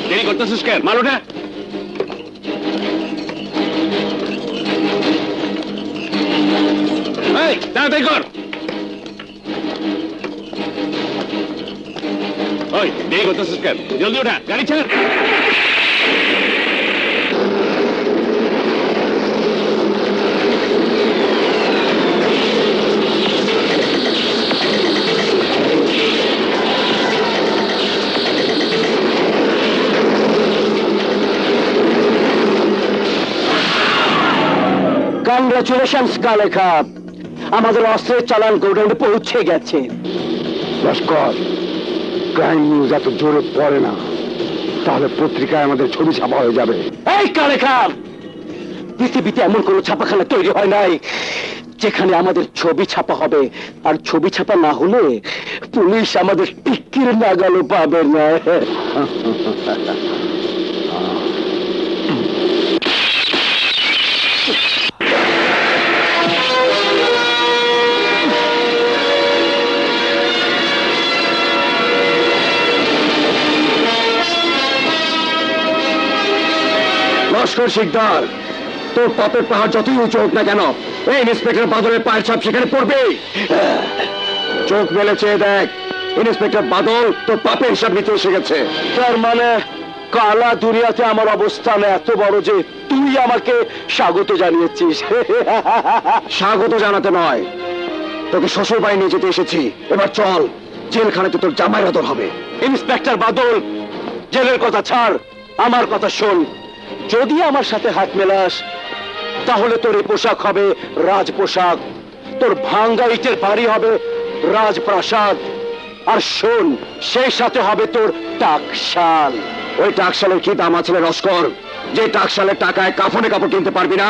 দেরি করতেছিস কেন? মালুটা তাড়াতাড়ি কর। ওই দেরি করতেছিস কেন? জলদি ওঠা, গাড়ি ছাড়। কংগ্রেচুলেশনস কালে খাপ, আমাদের অস্ত্রের চালান গোডাউনে পৌঁছে গেছে। লস্কর, ক্রাইম নিউজ এত জোরে পড়ে না, তাহলে পত্রিকায় আমাদের ছবি ছাপা হয়ে যাবে। এই কালে খাপ, পৃথিবীতে এমন কোন ছাপাখানা তৈরি হয় নাই যেখানে আমাদের ছবি ছাপা হবে। আর ছবি ছাপা না হলে পুলিশ আমাদের টিকির নাগালও পাবে না। লস্কর শিকদার, তোর পাপের পাহাড় যতই উঁচু হোক না কেন, এই ইন্সপেক্টর বাদলের পায়ের ছাপ সেখানে পড়বেই। চোখ মেলে চেয়ে দেখ, ইন্সপেক্টর বাদল তোর পাপের হিসাব নিতে এসে গেছে। তার মানে কালা দুনিয়াতে আমার অবস্থান এত বড় যে তুই আমাকে স্বাগত জানিয়েছিস। স্বাগত জানাতে নয়, তোকে শ্বশুর বাড়ি নিয়ে যেতে এসেছি। এবার চল, জেলখানাতে তোর জামাইয়ের আদর হবে। ইন্সপেক্টর বাদল, জেলের কথা ছাড়, আমার কথা শোন। যদি আমার সাথে হাত মেলাস তাহলে তোর এই পোশাক হবে রাজ পোশাক, তোর ভাঙ্গা ইটের বাড়ি হবে রাজপ্রাসাদ, আর শোন, সেই সাথে হবে তোর টাকশাল। ওই টাকশালের কি দাম আছে লস্কর, যে টাকশালের টাকায় কাফনে কাপড় কিনতে পারবি না?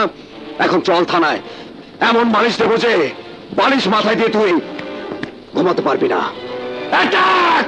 এখন চল থানায়, এমন বালিশ দেবো যে বালিশ মাথায় দিয়ে তুই ঘুমাতে পারবি না। অ্যাটাক!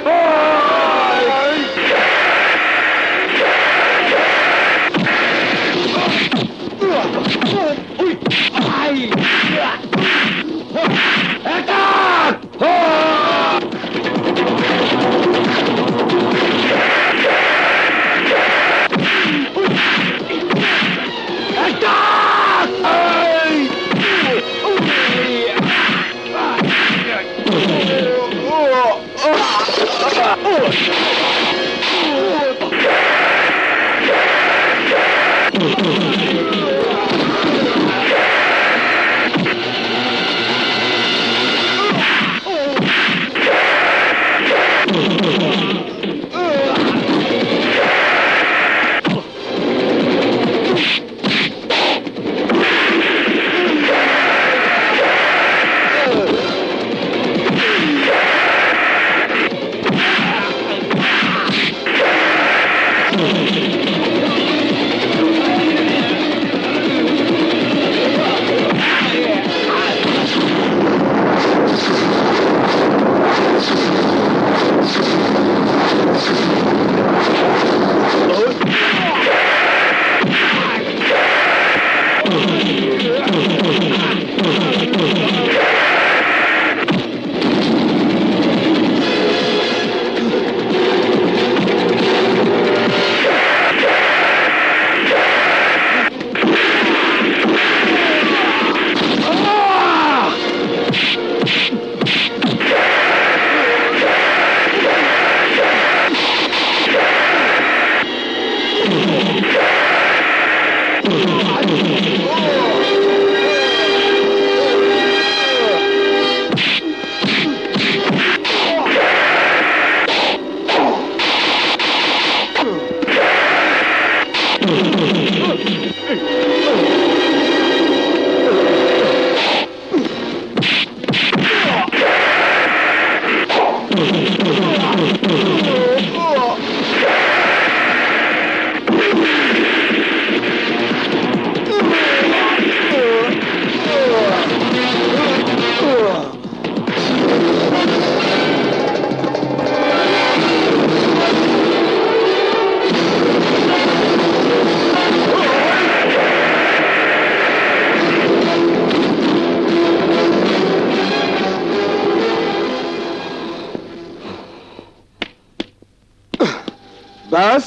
ব্যাস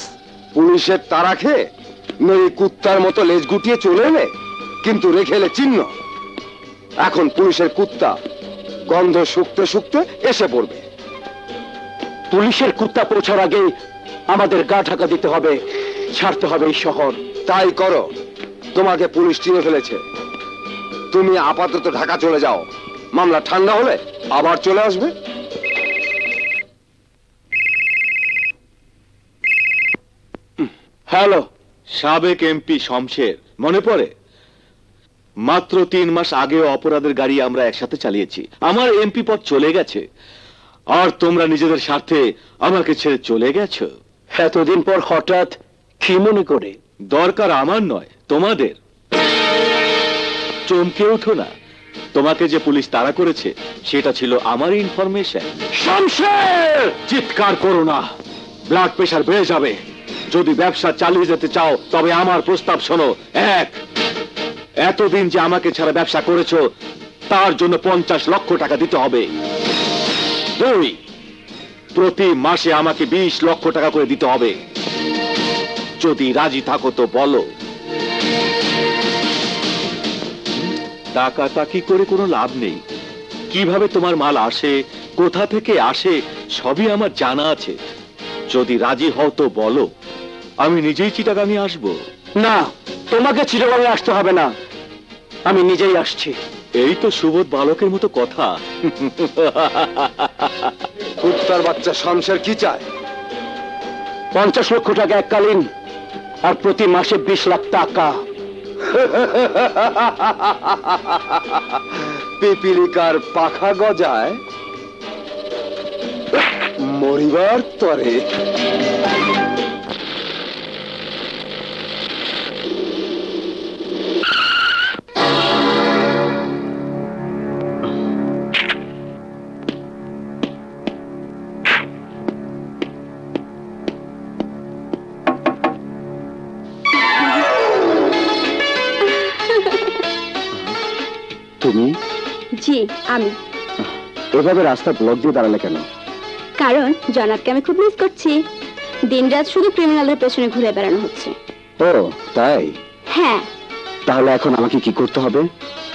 পুলিশের তাড়া খেয়ে মেয়ে কুত্তার মতো লেজ গুটিয়ে চলে এলে, কিন্তু রেখে এলে চিহ্ন। এখন পুলিশের কুত্তা গন্ধ শুকতে শুকতে এসে পড়বে। পুলিশের কুত্তা পৌঁছার আগে আমাদের গা ঢাকা দিতে হবে, ছাড়তে হবে এই শহর। তাই করো, তোমাকে পুলিশ চিনে ফেলেছে। তুমি আপাতত ঢাকা চলে যাও, মামলা ঠান্ডা হলে আবার চলে আসবে। হ্যালো। সাবেক এমপি শমশের, মনে পড়ে? মাত্র 3 মাস আগেও অপরাধের গাড়ি আমরা একসাথে চালিয়েছি। আমার এমপি পদ চলে গেছে, আর তোমরা নিজেদের স্বার্থে আমাকে ছেড়ে চলে গেছো। এতদিন পর হঠাৎ কি মনে করে? দরকার আমার নয়, তোমাদের। চমকে ওঠো না, তোমাকে যে পুলিশ তাড়া করেছে সেটা ছিল আমার ইনফরমেশন। শমশের! চিৎকার করো না, ব্লাড প্রেশার বেড়ে যাবে। যদি ব্যবসা চালিয়ে যেতে চাও তবে আমার প্রস্তাব শোনো। 1, এতদিন যে আমাকে ছাড়া ব্যবসা করেছো তার জন্য 50 লক্ষ টাকা দিতে হবে। 2, প্রতি মাসে আমাকে 20 লক্ষ টাকা করে দিতে হবে। যদি রাজি থাকো তো বলো। টাকাটাকি করে কোনো লাভ নেই। কিভাবে তোমার মাল আসে, কোথা থেকে আসে, সবই আমার জানা আছে। যদি রাজি হও তো বলো, আমি নিজেই চিটাগাঙে আসবো। না, তোমাকে চিটাগাঙে আসতে হবে না, আমি নিজেই আসছি। এই তো সুবোধ বালকের মতো কথা। কুত্তার বাচ্চা শমশের কি চায়? 50 লক্ষ টাকা এককালীন, আর প্রতি মাসে 20 লাখ টাকা। পিপিলিকার পাখা গজায়, মরিবার তরে। তুমি জি আমি। এভাবে রাস্তা ব্লক দিয়ে দাঁড়ালে কেন? কারণ জনাবকে আমি খুব মিস করছি। দিনরাত শুধু ক্রিমিনালদের পেছনে ঘুরে বেড়ানো হচ্ছে। ও তাই? হ্যাঁ, তাহলে এখন আমাকে কি করতে হবে?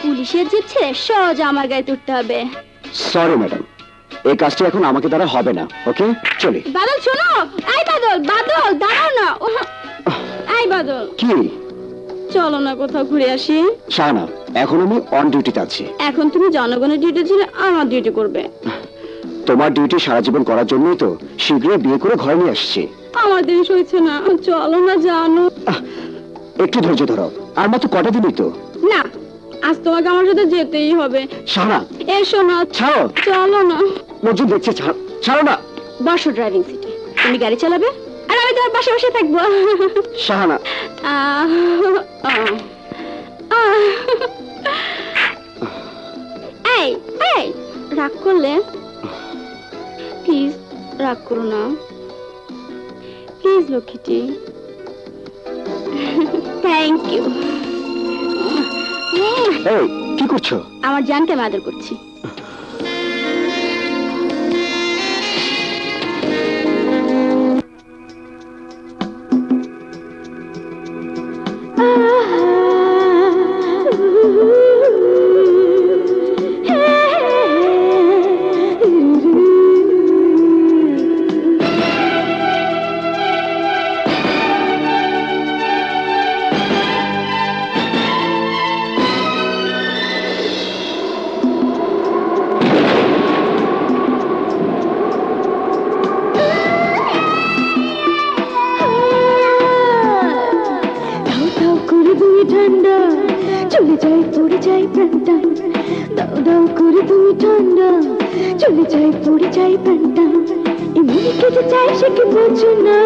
পুলিশের জিপ ছেড়ে সহজে আমার গায়ে তুলতে হবে। সরি ম্যাডাম, এই কাজটা এখন আমাকে দ্বারা হবে না। ওকে, চলি। বাদল শোনো, এই বাদল, বাদল দাঁড়াও না। এই বাদল, কি? চলো না কোথাও ঘুরে আসি। শাহানা, এখন আমি অন ডিউটিতে আছি। এখন তুমি জনগণের ডিউটি ছিল, আমার ডিউটি করবে। তোমার ডিউটি সারা জীবন করার জন্যই তো শীঘ্রই বিয়ে করে ঘরে নিয়ে আসছি। আমার দিন সইছে না, চলো না জানো। একটু ধৈর্য ধরো, আর মাত্র কটা দিনই তো। না, আজ তোমাকে আমার সাথে যেতেই হবে। শাহানা, এসো না, ছাড়ো। চলো না। মজুদ দেখছে, ছাড়ো না। বসো ড্রাইভিং সিটে, তুমি গাড়ি চালাবে আর আমি তোমার পাশে বসে থাকবো। শাহানা, এই এই রাগ করলে প্লিজ রাগ করো না, প্লিজ লক্ষ্মীটি। Thank you. এই কি করছো? আমার জানকে আমি আদর করছি। চলে যাই পড়ে যাই প্রাণটা, দাও দাও করে তুমি ঠান্ডা, চলে যাই পড়ে যাই প্রাণটা। এমনি কেটে চাই সে কি বোঝো না,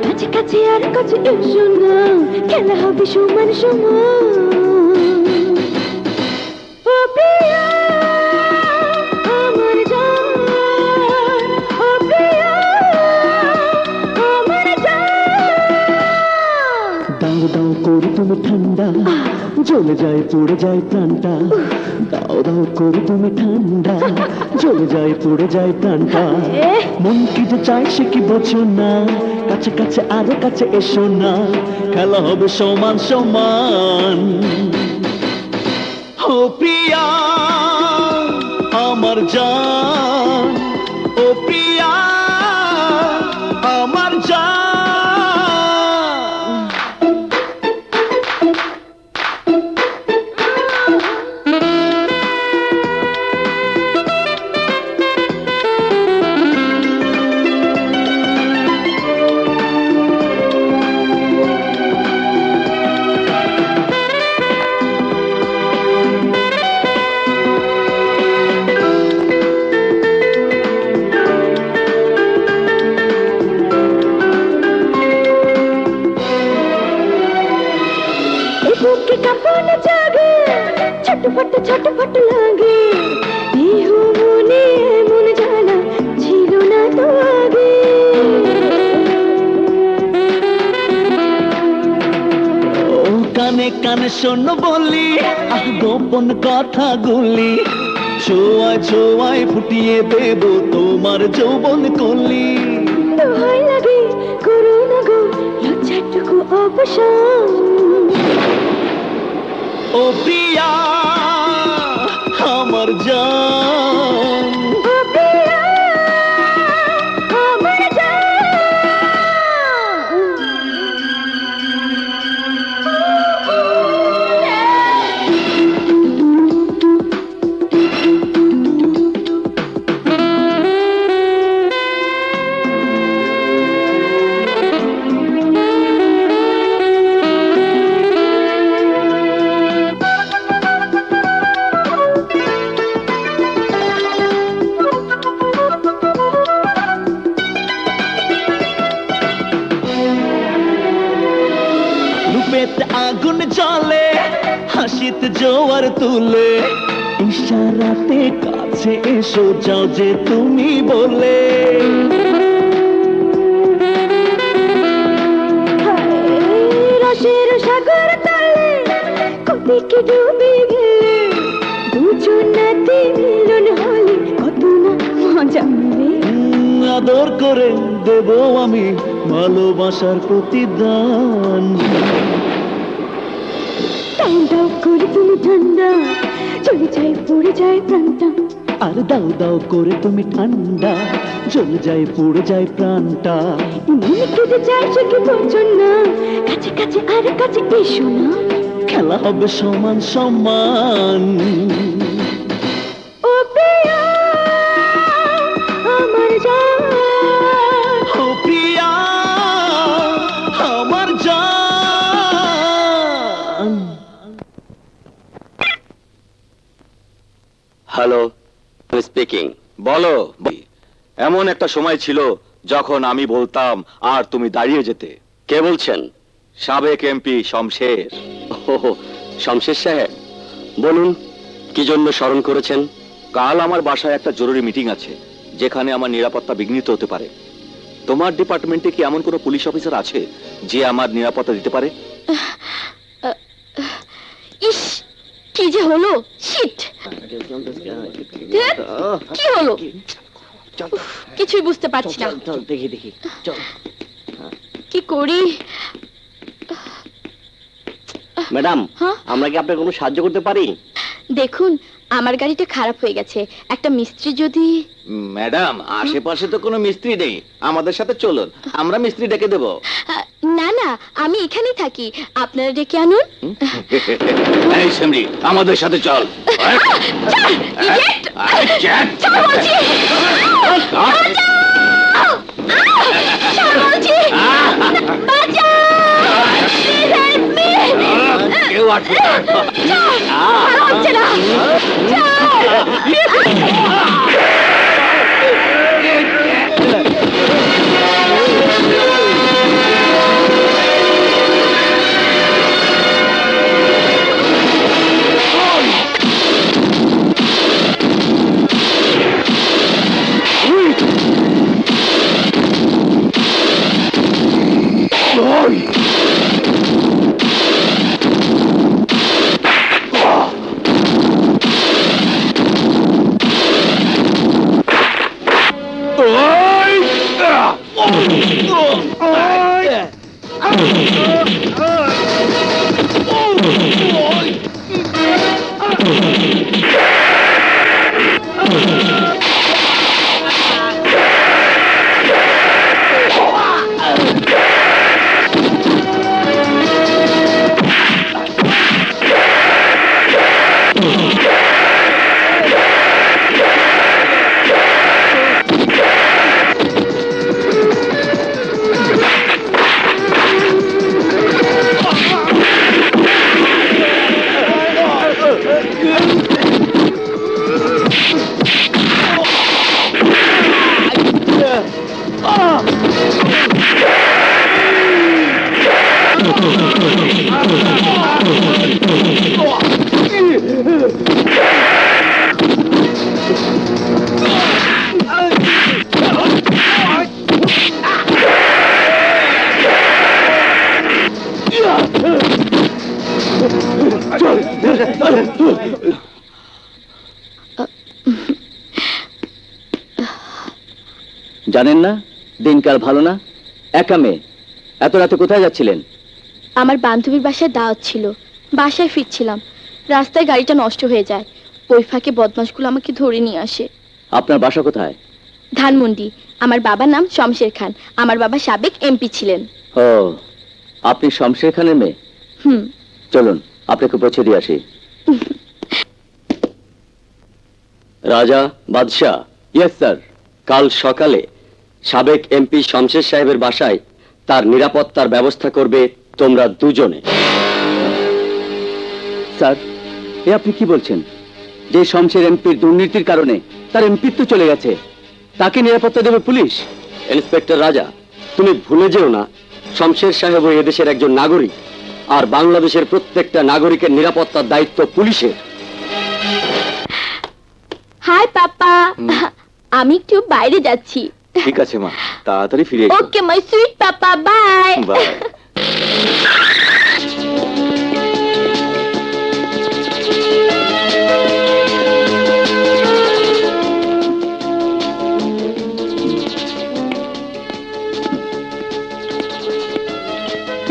কাছে কাছে আর কাছে এসো না, খেলা হবে সমান সমান। ও প্রিয়া আমার জান, ও প্রিয়া আমার জান। দাও দাও করে তুমি ঠান্ডা, জ্বলে যায় পড়ে যায় প্রাণটা, দাও দাও করে তুমি ঠান্ডা, জ্বলে যায় পড়ে যায় প্রাণটা। মন কি যে চাই সে কি বোঝো না, কাছে কাছে আরো কাছে এসো না, খেলা হবে সমান সমান। ও প্রিয়া আমার জান, ও প্রিয়া আমার জান। এই বুকে কাঁপানো জাগে, ছটফট লাগে, দেহ মনে এমন জানা ছিল না তো আগে। ও কানে কানে শোনো বলি, গোপন কথাগুলি, ছোঁয়ায় ছোঁয়ায় ফুটিয়ে দেব তোমার যৌবন কলি। দোহাই লাগে করো না গো লজ্জাটুকু অবসান। ও প্রিয়া আমার জান, ও প্রিয়া আমার জান। রূপেতে আগুন জ্বলে, হাসিতে জোয়ার তুলে, ইশারাতে কাছে এসো যাও যে তুমি বলে। রসের সাগর তলে কবিকে ডুবে গেলে, দুজনাতে মিলন হলে কত না মজা মিলে। আদর করে দেব আমি ভালোবাসার প্রতিদান। টাইম দাও করে তুমি ঠান্ডা, চলে যায় পড়ে যায় প্রাণটা। আর দাও দাও করে তুমি ঠান্ডা, জ্বলে যায় পুড়ে যায় প্রাণটা। মনে কেঁদে যায় সে কি বোঝো না, কাছে কাছে আর কাছে এসো না। খেলা হবে সমান সমান। ও প্রিয়া আমার জান, ও প্রিয়া আমার জান। Hello, speaking. বলো। এমন একটা সময় ছিল যখন আমি বলতাম আর তুমি দাঁড়িয়ে যেতে। কে বলছেন? সাবেক এমপি শমশের। ও শমশের সাহেব, বলুন কি জন্য স্মরণ করেছেন? কাল আমার বাসায় একটা জরুরি মিটিং আছে, যেখানে আমার নিরাপত্তা বিঘ্নিত হতে পারে। তোমার ডিপার্টমেন্টে কি এমন কোনো পুলিশ অফিসার আছে যে আমার নিরাপত্তা দিতে পারে? ইস কি যে হলো, শিট। কি হলো কিছুই বুঝতে পারছি না। দেখি কি করি? ম্যাডাম, হ্যাঁ? আমরা কি আপনাকে কোনো সাহায্য করতে পারি? দেখুন আমার গাড়িটা খারাপ হয়ে গেছে, একটা মিস্ত্রি যদি। ম্যাডাম, আশেপাশে তো কোনো মিস্ত্রি নেই, আমাদের সাথে চলুন, আমরা মিস্ত্রি ডেকে দেব। না না আমি এখানেই থাকি, আপনারা ডেকে আনুন। এই সেমরি, আমাদের সাথে চল। কেউ আটকে হচ্ছে না। জানেন না দিনকাল ভালো না, একা মেয়ে, এত রাতে কোথায় যাচ্ছিলেন? আমার বান্ধবীর বাসায় দাওয়াত ছিল, বাসায় ফিরছিলাম, রাস্তায় গাড়িটা নষ্ট হয়ে যায়, ওই ফাঁকে বদমাশগুলো আমাকে ধরে নিয়ে আসে। আপনার বাসা কোথায়? ধানমন্ডি। আমার বাবার নাম শমশের খান, আমার বাবা সাবেক এমপি ছিলেন। ও, আপনি শমশের খানের মেয়ে? হুম। চলুন আপনাকে পৌঁছে দিয়ে আসি। রাজা, বাদশাহ। Yes sir. কাল সকালে সাবেক এমপি শমশের সাহেবের বাসায় তার নিরাপত্তার ব্যবস্থা করবে তোমরা দুজনে। স্যার, এ আপনি কি বলছেন? যে শমশের এমপির দুর্নীতির কারণে তার এমপিত্ব চলে গেছে, তাকে নিরাপত্তা দেবে পুলিশ? ইন্সপেক্টর রাজা, তুমি ভুলে যেও না শমশের সাহেব এদেশের একজন নাগরিক, আর বাংলাদেশের প্রত্যেকটা নাগরিকের নিরাপত্তার দায়িত্ব পুলিশের। হাই পাপা, আমি একটু বাইরে যাচ্ছি। ঠিক আছে মা, তাড়াতাড়ি ফিরে এসো। Okay my sweet papa, bye. Bye.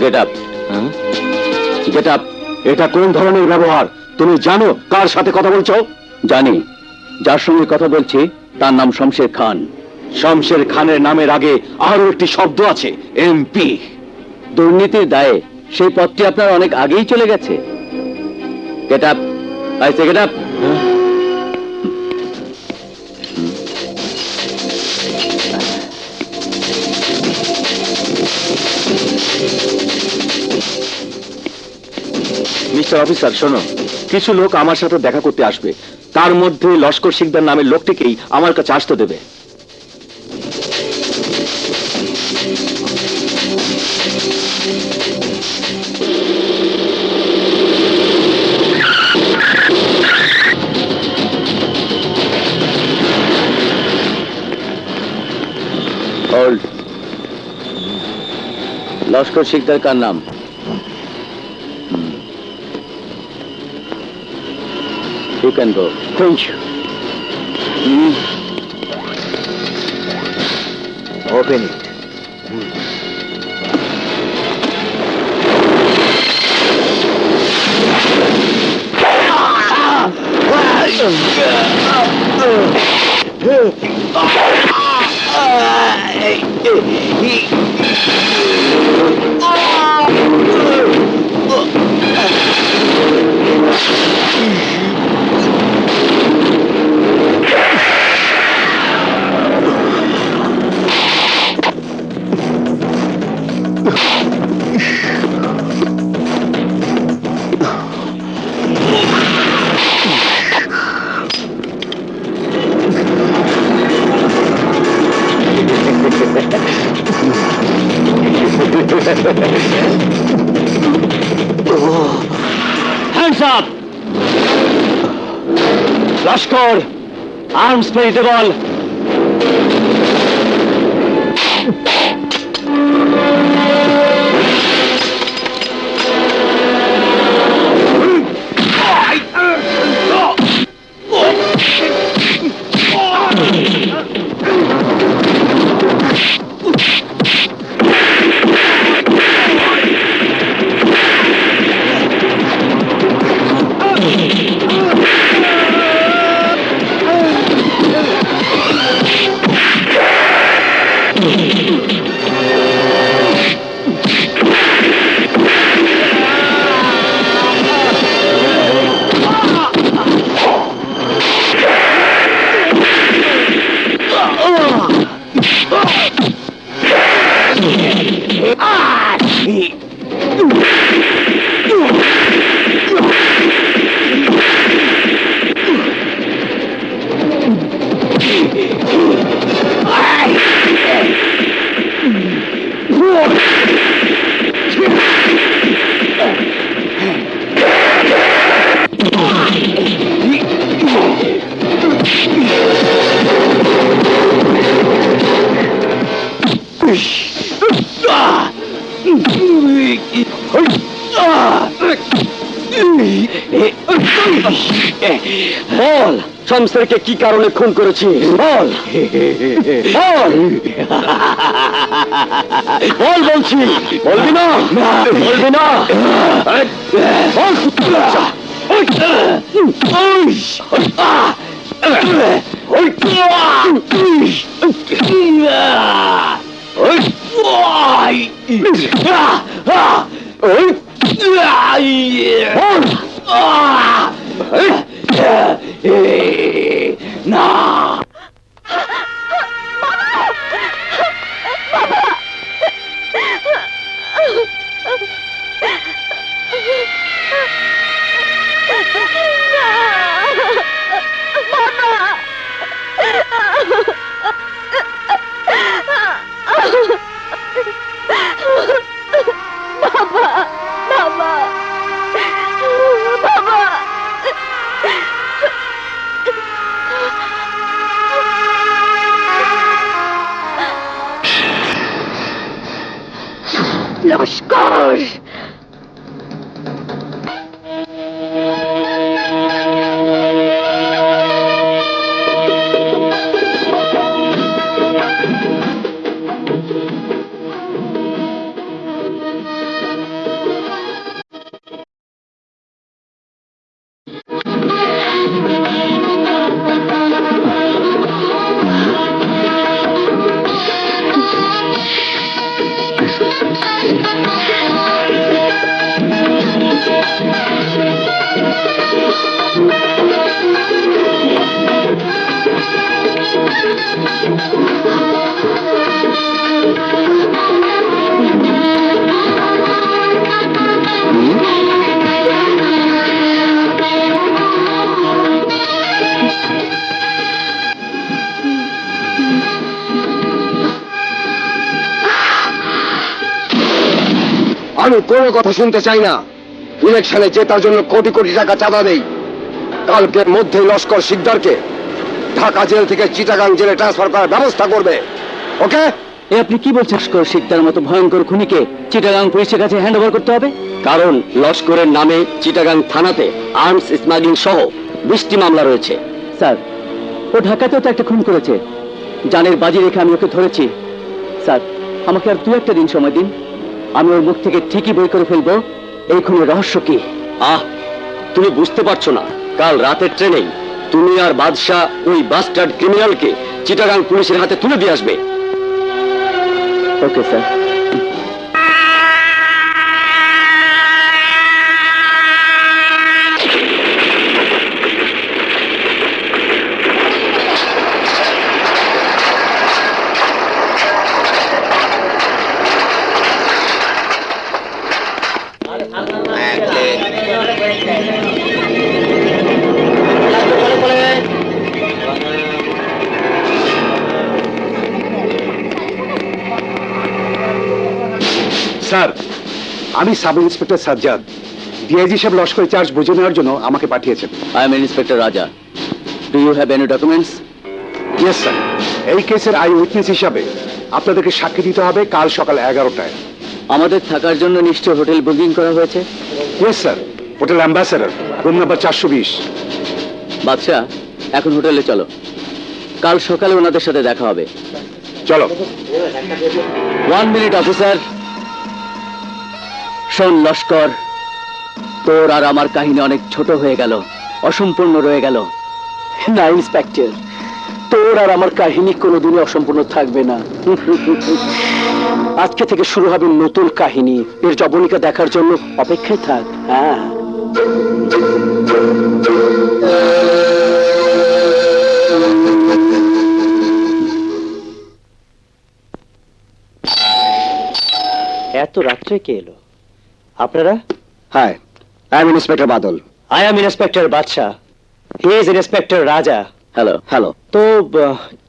Get up, হ্যাঁ? Get up. এটা কোন ধরনের ব্যবহার? তুমি জানো কার সাথে কথা বলছো? জানি, যার সঙ্গে কথা বলছি তার নাম শমশের খান। শমশের খানের নামের আগে আরো একটি শব্দ আছে, এমপি। দুর্নীতির দায়ে সেই পদটি আপনার অনেক আগেই চলে গেছে। Get up, I say get up. Mister officer, শোনো, কিছু লোক আমার সাথে দেখা করতে আসবে, তার মধ্যে লস্কর সিকদার নামের লোকটিকেই আমার কাছে আসতে দেবে। হোল্ড। লস্কর সিকদার কার নাম? You can go. Thank you. Open it. Hands up! Laskar, arms veritable. বল শমশেরকে কি কারণে খুন করেছিস বল বল বল বলছি বলবি না বলবি না না লস্কর আমি কোনো কথা শুনতে চাই না। ইলেকশনে জেতার জন্য কোটি কোটি টাকা চাঁদা দেই। কালকের মধ্যে লস্কর শিকদারকে ঢাকা জেল থেকে চিটাগাং জেলে ট্রান্সফার করার ব্যবস্থা করবে। ওকে? এ আপনি কি বলছেন? লস্কর শিকদার মতো ভয়ঙ্কর খুনিকে চিটাগাং পুলিশের কাছে হ্যান্ড ওভার করতে হবে? কারণ লস্করের নামে চিটাগাং থানাতে আর্মস স্মাগলিং সহ 20টি মামলা রয়েছে। স্যার, ও ঢাকাতেও তো একটা খুন করেছে। জানের বাজি রেখে আমি ওকে ধরেছি। স্যার, আমাকে আর 2-1 দিন সময় দিন, আমি ওর মুখ থেকে ঠিকই বই করে ফেলবো এই খুনের রহস্য কি। তুমি বুঝতে পারছো না? কাল রাতের ট্রেনেই তুমি আর বাদশা ওই বাস্টার্ড ক্রিমিনালকে চিটাগাং পুলিশের হাতে তুলে দিয়ে আসবে। Okay sir. স্যার, আমি সাব ইন্সপেক্টর সাজ্জাদ। ডিআইজি সাহেব লস্কর চার্জ বুঝে নেওয়ার জন্য আমাকে পাঠিয়েছেন। I am inspector Raja. Do you have any documents? Yes sir. এই কেসের আই উইটনেস হিসাবে আপনাদেরকে সাক্ষী দিতে হবে কাল সকাল 11টায়। আমাদের থাকার জন্য নিশ্চয় হোটেল বুকিং করা হয়েছে? Yes sir, hotel ambassador, room number 420। বাদশা, এখন হোটেলে চলো, কাল সকালে ওনাদের সাথে দেখা হবে। চলো। 1 মিনিট অফিসার। শোন লস্কর, তোর আর আমার কাহিনী অনেক ছোট হয়ে গেল, অসম্পূর্ণ রয়ে গেল। না ইন্সপেক্টর, তোর আর আমার কাহিনী কোনোদিনই অসম্পূর্ণ থাকবে না। আজকে থেকে শুরু হবে নতুন কাহিনী। এর জবনিকা দেখার জন্য অপেক্ষায় থাক। হ্যাঁ। এত রাত্রে কে এলো? আপনারা? Hi, I am inspector Badal. I am inspector Badsha. He is inspector Raja. Hello hello. তো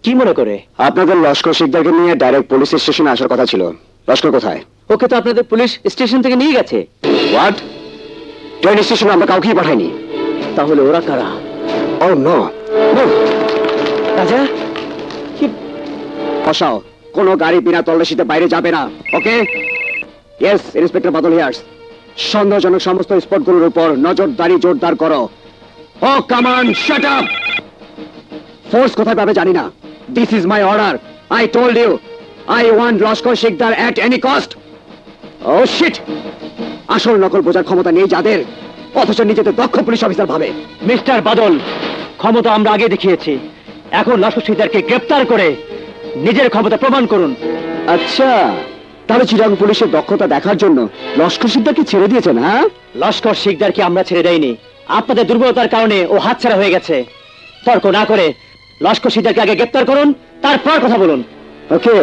কি মনে করে? আপনাদের লস্কর শিকদারকে নিয়ে ডাইরেক্ট পুলিশ স্টেশনে আসার কথা ছিল। লস্কর কোথায়? ওকে তো আপনাদের পুলিশ স্টেশন থেকে নিয়ে গেছে। হোয়াট? ট্রেন স্টেশনে আমরা কাউকেই পাঠাইনি। তাহলে ওরা কারা? ও নো, রাজা, বসাও। কোনো গাড়ি বিনা তল্লাশিতে বাইরে যাবে না, ওকে? ইয়েস, ইন্সপেক্টর বাদল হিয়ার্স। সন্দেহজনক সমস্ত স্পটগুলোর উপর নজরদারি জোরদার করো। ও কামান, শাট আপ! ফোর্স কোথায় পাবে জানি না। This is my order. I told you, I want Laskar Shikdar at any cost. Oh shit! আসল নকল বোঝার ক্ষমতা নেই যাদের, অথচ নিজেদের দক্ষ পুলিশ অফিসার ভাবে। মিস্টার বাদল, ক্ষমতা আমরা আগে দেখিয়েছি, এখন লস্কর শিকদারকে গ্রেপ্তার করে নিজের ক্ষমতা প্রমাণ করুন। আচ্ছা, তাহলে চিরাং পুলিশের দক্ষতা দেখার জন্য লস্কর শিকদারকে ছেড়ে দিয়েছেন, হ্যাঁ? লস্কর শিকদারকে আমরা ছেড়ে দেইনি, আপনাদের দুর্বলতার কারণে ও হাতছাড়া হয়ে গেছে। তর্ক না করে লস্কর শিকদারকে আগে গ্রেপ্তার করুন, তারপর কথা বলুন। ওকে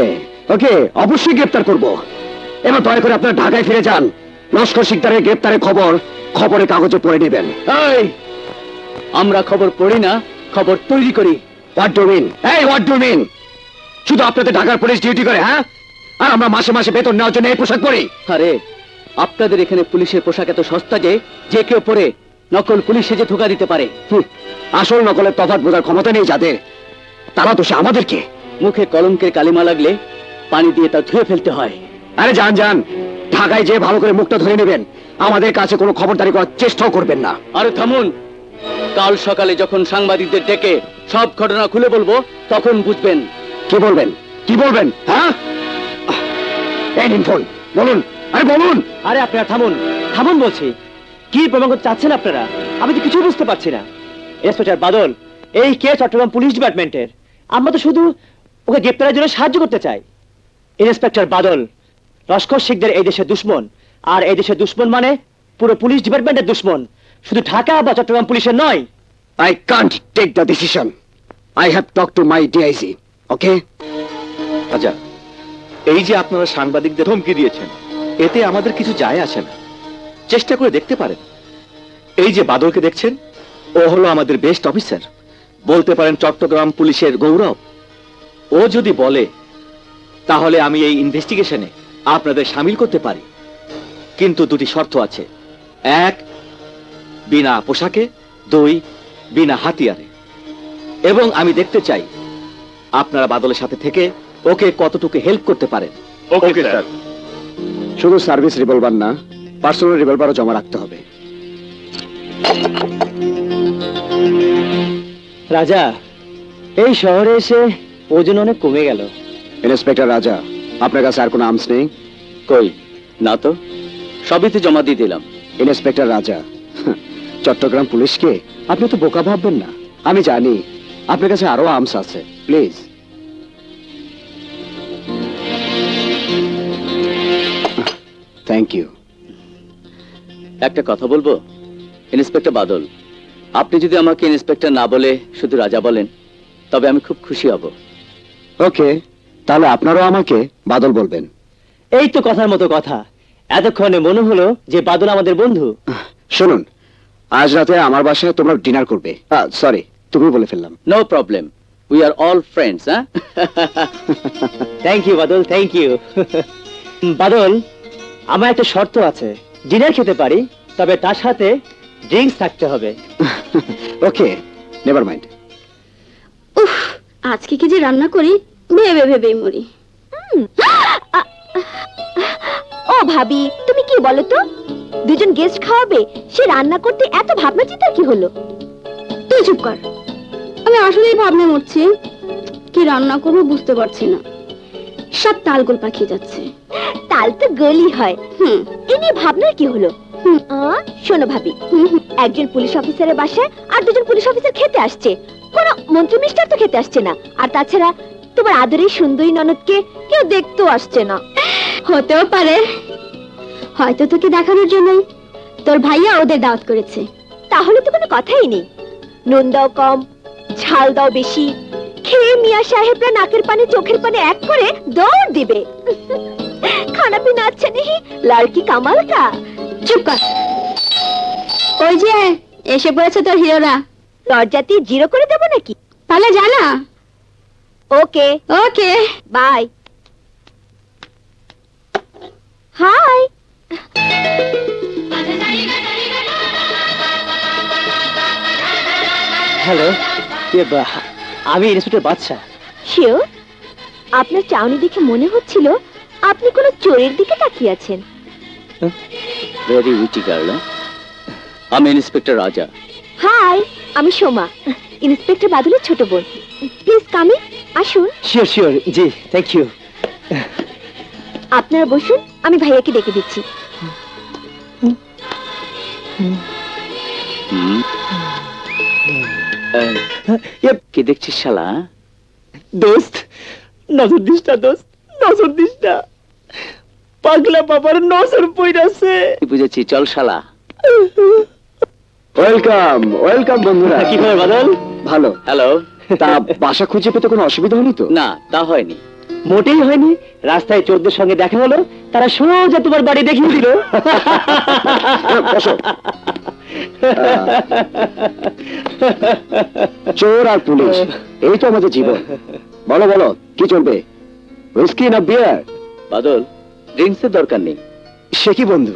ওকে, অবশ্যই গ্রেপ্তার করব। এবার দয়া করে আপনারা ঢাকায় ফিরে যান। লস্কর শিকদারের গ্রেপ্তারের খবরের কাগজে পড়ে নেবেন। এই, আমরা খবর পড়ি না, খবর তৈরি করি। What do mean? এই হোয়াট ডু মিন? শুধু আপনাদের ঢাকার পুলিশ ডিউটি করে, হ্যাঁ? আর আমরা মাসে মাসে বেতন নেওয়ার জন্য এই পোশাক পরি। আরে, আপনাদের এখানে পুলিশের পোশাক এত সস্তা যে কেউ পরে নকল পুলিশ সেজে ধোকা দিতে পারে। আসল নকলের তফাৎ বোঝার ক্ষমতা নেই যাদের, তারা দোষে আমাদেরকে। মুখে কলঙ্কের কালিমা লাগলে পানি দিয়ে তা ধুয়ে ফেলতে হয়। আরে যান যান, ঢাকায় যে ভালো করে মুখটা ধরে নেবেন, আমাদের কাছে কোনো খবরদারি করার চেষ্টাও করবেন না। আরে থামুন, কাল সকালে যখন সাংবাদিকদের ডেকে সব ঘটনা খুলে বলবো, তখন বুঝবেন। কি বলবেন? কি বলবেন, হ্যাঁ? এই নিন ফোন, বলুন, আরে বলুন। আরে আপনারা থামুন, থামুন বলছি। কি প্রমাণ করতে চাচ্ছেন আপনারা? আমি তো কিছুই বুঝতে পারছি না। ইন্সপেক্টর বাদল, এই কেস চট্টগ্রাম পুলিশ ডিপার্টমেন্টের, আমরা তো শুধু ওকে গ্রেপ্তারের জন্য সাহায্য করতে চাই। ইন্সপেক্টর বাদল, লস্কর শিকদার এই দেশের দুশ্মন, আর এই দেশের দুশ্মন মানে পুরো পুলিশ ডিপার্টমেন্টের দুশ্মন, শুধু ঢাকা বা চট্টগ্রাম পুলিশের নয়। I can't take the decision. I have talked to my DIC. Okay? আচ্ছা, এই যে আপনারা সাংবাদিকদের ধমকি দিয়েছেন, এতে আমাদের কিছু যায় আসে না। চেষ্টা করে দেখতে পারেন। এই যে বাদলকে দেখছেন, ও হলো আমাদের বেস্ট অফিসার, বলতে পারেন চট্টগ্রাম পুলিশের গৌরব। ও যদি বলে, তাহলে আমি এই ইনভেস্টিগেশনে আপনাদের সামিল করতে পারি, কিন্তু দুটি শর্ত আছে। এক, বিনা পোশাকে। দুই, বিনা হাতিয়ারে। এবং আমি দেখতে চাই আপনারা বাদলের সাথে থেকে ওকে কতটুকু হেল্প করতে পারেন। Okay sir. শুধু সার্ভিস রিভলভার না, পার্সোনাল রিভলভারও জমা রাখতে হবে। রাজা, এই শহরে এসে ওজন অনেক কমে গেল। ইন্সপেক্টর রাজা, আপনার কাছে আর কোনো আর্মস নেই? কই না তো, সবই তো জমা দিয়ে দিলাম। ইন্সপেক্টর রাজা, চট্টগ্রাম পুলিশকে আপনি তো বোকা ভাববেন না। আমি জানি আপনার কাছে আরো আর্মস আছে। প্লিজ। Thank you. একটা কথা বলবো ইন্সপেক্টর বাদল, আপনি যদি আমাকে ইন্সপেক্টর না বলে শুধু রাজা বলেন, তবে আমি খুব খুশি হব। ওকে, তাহলে আপনারাও আমাকে বাদল বলবেন। এই তো কথার মতো কথা। এতক্ষণে মনে হলো যে বাদল আমাদের বন্ধু। শুনুন, আজ রাতে আমার বাসায় তোমরা ডিনার করবে। সরি, তুমি বলে ফেললাম। No problem, we are all friends. হ্যাঁ, thank you Badal, thank you. Badal, আমার একটা শর্ত আছে। ডিনার খেতে পারি, তবে তার সাথে ড্রিঙ্কস থাকতে হবে। ওকে, নেভার মাইন্ড। উফ, আজকে কি যে রান্না করি, ভেবে ভেবেই মরি। ও ভাবি, তুমি কি বলো তো? দুজন গেস্ট খাওয়াবে, সে রান্না করতে এত ভাবনা চিন্তা কি হলো? তুই চুপ কর। আমি আসলেই ভাবনা মরছি, কি রান্না করবো বুঝতে পারছি না। সব তালগোল পাকিয়ে যাচ্ছে। তাল তো গলি হয়। এ নিয়ে ভাবনার কি হলো? শোনো ভাবি, একজন পুলিশ অফিসারের বাসায় আর দুজন পুলিশ অফিসার খেতে আসছে, কোন মন্ত্রী মিস্টার তো খেতে আসছে না। আর তাছাড়া তোমার আদরের সুন্দরী ননদকে কেউ দেখতেও আসছে না। হতেও পারে হয়তো তোকে দেখানোর জন্যই তোর ভাইয়া ওদের দাওয়াত করেছে। তাহলে তো কোনো কথাই নেই। নুন দাও কম, ঝাল দাও বেশি, খেয়ে মিয়া সাহেবরা নাকের পানি চোখের পানি এক করে দৌড় দিবে। খানা পিনা আচ্ছা নেই, লড়কি কামাল কা। চুপ কর। ওই যে এসে পড়েছে তোর হিরোরা। লজ্জাতি জিরো করে দেবো নাকি? তাহলে জানা। ওকে ওকে, বাই। হ্যালো, আমি ইন্সপেক্টর বাদশা। শিওর? আপনার চাউনি দেখে মনে হচ্ছিল আপনি কোনো চোরের দিকে তাকিয়ে আছেন। Very witty girl. আমি ইন্সপেক্টর রাজা। হাই, আমি সোমা, ইন্সপেক্টর বাদলের ছোট বোন। প্লিজ কামিং, আসুন। শিওর শিওর, জি থ্যাংক ইউ। আপনারা বসুন, আমি ভাইয়াকে ডেকে দিচ্ছি। কি দেখছিস শালা? দোস্ত, নজর দিস না দোস্ত, নজর দিস না। পাগলা বাবার নজর পড়াছে। বুঝেছি, চল শালা। ওয়েলকাম ওয়েলকাম বন্ধুরা। কি খবর বাদল? ভালো। হ্যালো। তা বাসা খুঁজে পেতে কোনো অসুবিধা হয়নি তো? না, তা হয়নি, মোটেই হয়নি। রাস্তায় চোরদের সঙ্গে দেখা হলো, তারা সোজা তোমার বাড়ি দেখিয়ে দিল। বসো। চোর আর পুলিশ, এই তো আমাদের জীবন। বলো বলো, কি চলবে? হুইস্কি না বিয়ার? বাদল, ড্রিঙ্কসের দরকার নেই। সে কি বন্ধু,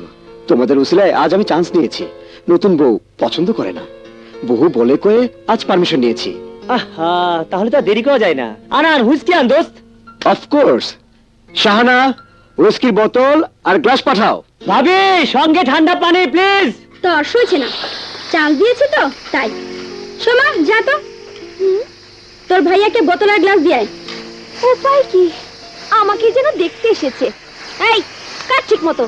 তোমাদের উসিলায় আজ আমি চান্স নিয়েছি। নতুন বউ পছন্দ করে না, বহু বলে কয়ে আজ পারমিশন নিয়েছি। আহা, তাহলে তো আর দেরি করা যায় না। আনান হুইস্কি আন দোস্ত। অফকোর্স। শাহানা, হুইস্কির বোতল আর গ্লাস পাঠাও। ভাবি, সঙ্গে ঠান্ডা পানি প্লিজ। তো আর সইছে না, চাল দিয়েছে তো তাই। সোমা, যা তো, তোর ভাইয়াকে বোতল আর গ্লাস দিয়ে আয়। উপায় কি, আমাকে যেন দেখতে এসেছে। এই, কাজ ঠিক মতো।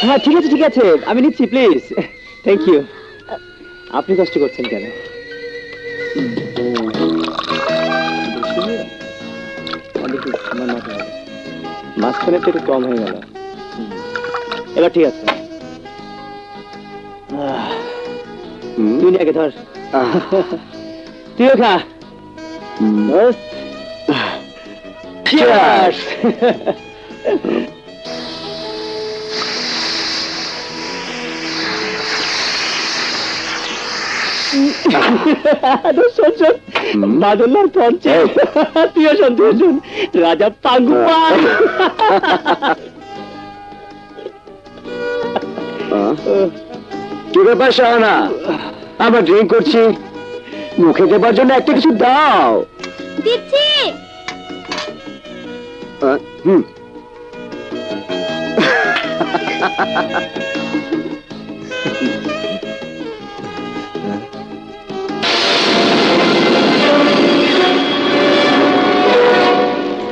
হ্যাঁ ঠিক আছে ঠিক আছে, আমি নিচ্ছি প্লিজ। Thank you. আপনি কষ্ট করছেন কেন? মাঝখানে তো একটু কম হয়ে গেল। এবার ঠিক আছে। তুই আগে ধর, তুইও খা। Cheers! শোন শোন, বাদলার পঞ্চে তুইও শোন, তুইও শোন। রাজা পাঙ্গু পান। কি ব্যাপার শাহানা, আমরা ড্রিঙ্ক করছি, মুখে দেবার জন্য একটা কিছু দাও। দিচ্ছি। হুম।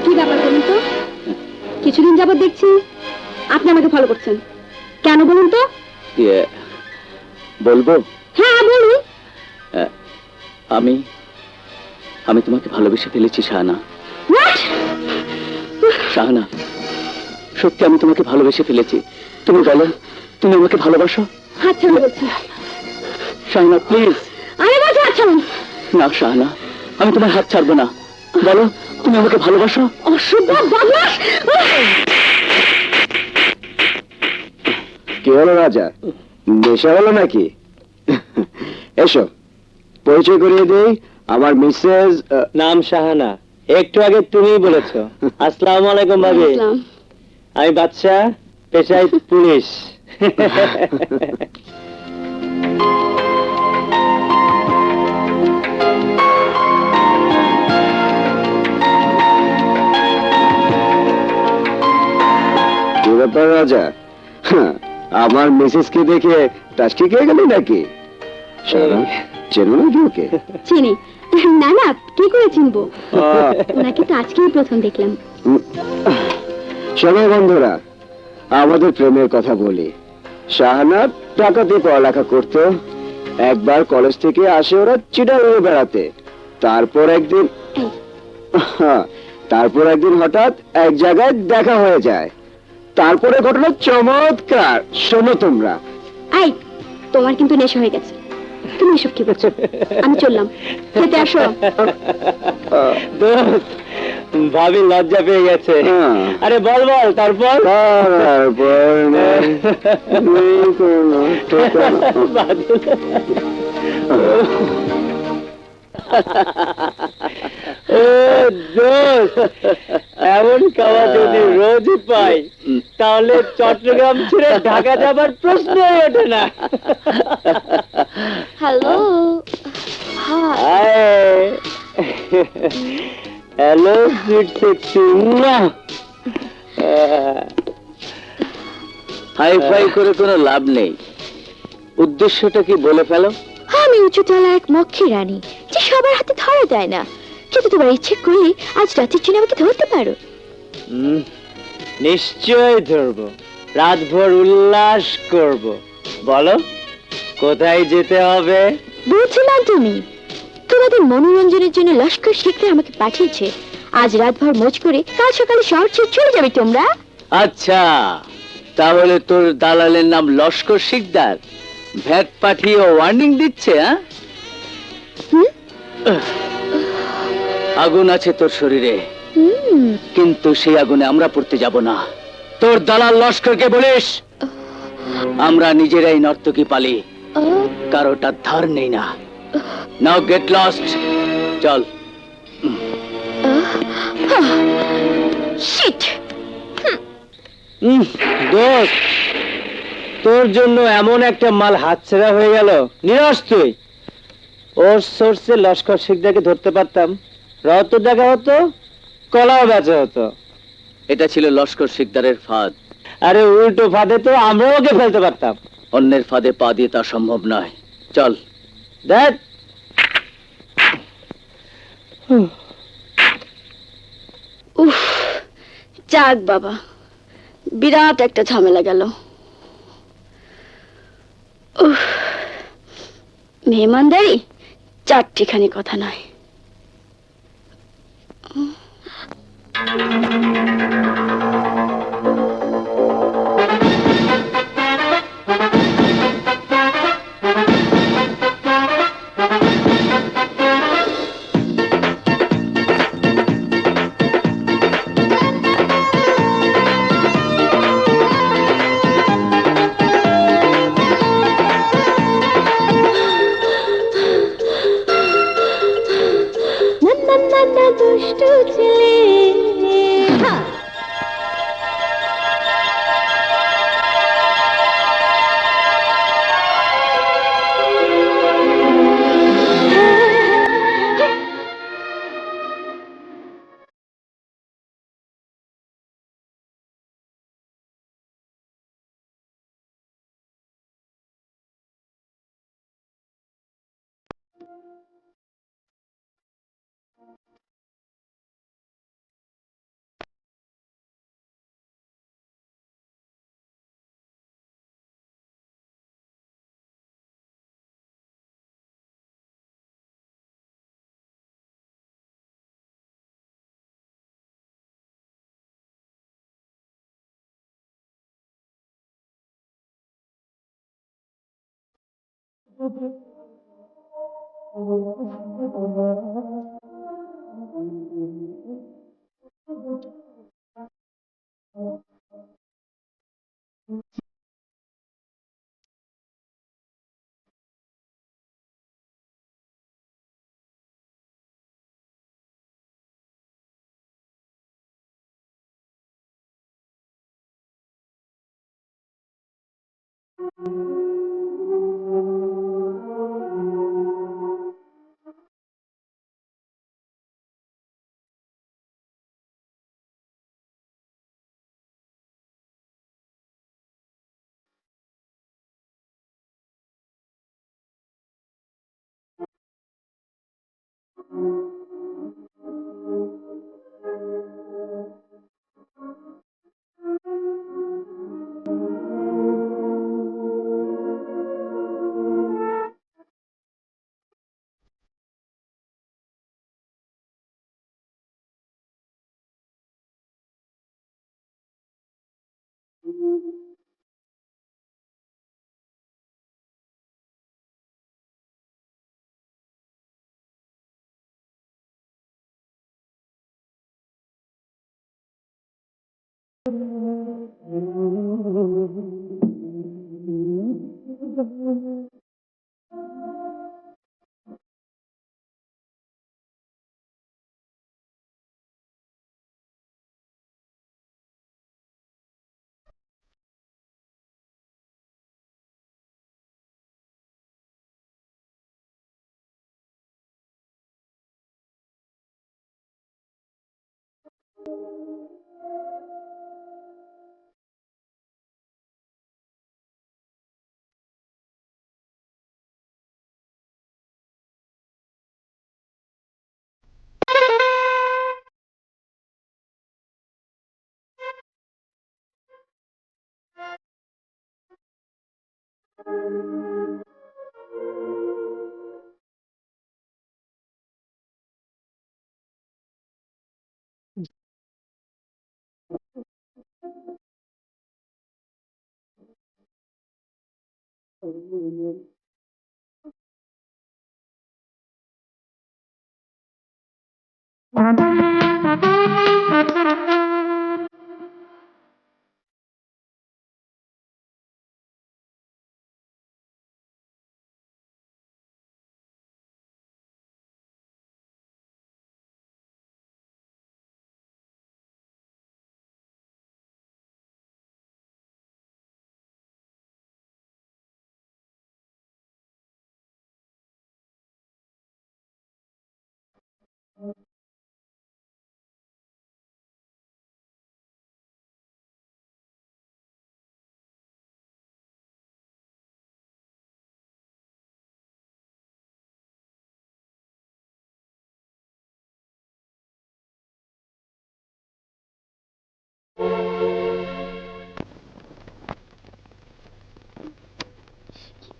কি ব্যাপার বলুন তো? কিছুদিন যাবত দেখছি আপনি আমাকে ফলো করছেন, কেন বলুন তো? বলবো? হ্যাঁ বলুন। আমি আমি তোমাকে ভালোবেসে ফেলেছি শাহানা। What? শাহানা, সত্যি আমি তোমাকে ভালোবেসে ফেলেছি। তুমি বলো, তুমি আমাকে ভালোবাসো? হাত ছাড়ুন বলছি। শাহানা প্লিজ। আমি বলছি হাত ছাড়ুন। না শাহানা, আমি তোমার হাত ছাড়বো না। বলো, তুমি আমাকে ভালোবাসো? অসভ্য বদমাশ! কি হলো রাজা, নেশা হলো নাকি? এসো, পরিচয় করিয়ে দেই, আমার মিসেস। নাম শাহানা, একটু আগে তুমিই বলেছো। আসসালামু আলাইকুম ভাবি। আসসালাম। আমি বাদশা, পেশায় পুলিশ। কি ব্যাপার রাজা, আমার মিসেসকে দেখে টাস্কি খেয়ে গেলি নাকি? শাহানা, চেনো নাকি ওকে? চিনি না। না, কি করে চিনবো? ওনাকে তো আজকেই প্রথম দেখলাম। শোনো বন্ধুরা, আমাদের প্রেমের কথা বলি। শাহানা টাকা দিয়ে পড়ালেখা করতো, একবার কলেজ থেকে আসে ওরা চিটাগাংয়ে বেড়াতে। তারপর একদিন হঠাৎ এক জায়গায় দেখা হয়ে যায়। তারপরে ঘটনা চমৎকার, শোনো তোমরা। আই, তোমার কিন্তু নেশা হয়ে গেছে। তুমি এসব কি বলছো? আমি চললাম, খেতে আসো। ভাবি লজ্জা পেয়ে গেছে। আরে বল বল, তারপর? এমন খাওয়া যদি রোজই পাই তাহলে চট্টগ্রাম ছেড়ে ঢাকা যাবার প্রশ্নই ওঠে না। Hello hello sweet sexy. Hi fi করে কোনো লাভ নেই, উদ্দেশ্যটা কি বলে ফেলো। আমি উঁচুতলা এক মক্ষী রানী, যে সবার হাতে ধরা দেয় না, কিন্তু তোমার ইচ্ছে করলে আজ রাতের জন্য আমাকে ধরতে পারো। নিশ্চয় ধরবো, রাতভর উল্লাস করব। বলো কোথায় যেতে হবে? বুঝলাম তুমি তোমাদের মনোরঞ্জনের জন্য লস্কর শিখতে আমাকে পাঠিয়েছে। আজ রাতভর মোজ করে কাল সকালে শহর ছেড়ে চলে যাবে তোমরা। আচ্ছা, তাহলে তোর দালালের নাম লস্কর শিকদার ভ্যাট পাঠিয়ে ওয়ার্নিং দিচ্ছে? হুম? আগুন আছে তোর শরীরে, হুম, কিন্তু সেই আগুনে আমরা পড়তে যাব না। তোর দালাল লস্করকে বলিস আমরা নিজেরাই নর্তকী পালি, কারোটার ধার নেই না। নাও গেট লস্ট, চল। শিট। দোস্ত, তোর জন্য এমন একটা মাল হাতছাড়া হয়ে গেল। নিরাশ তুই। ওর সোর্সে লস্কর শিকদারকে ধরতে পারতাম, রত দেখা হতো, কলাও বেচা হতো। এটা ছিল লস্কর শিকদারের ফাঁদ। আরে উল্টো ফাঁদে তো আমরাও ওকে ফেলতে পারতাম। অন্যের ফাঁদে পা দিয়ে তা সম্ভব নয়। চল। দেখ, উফ, যাক বাবা, বিরাট একটা ঝামেলা গেল। উফ, মেহমানদারি চারটিখানি কথা নয়। না না না না দুষ্টু ছেলে। হ্যাঁ।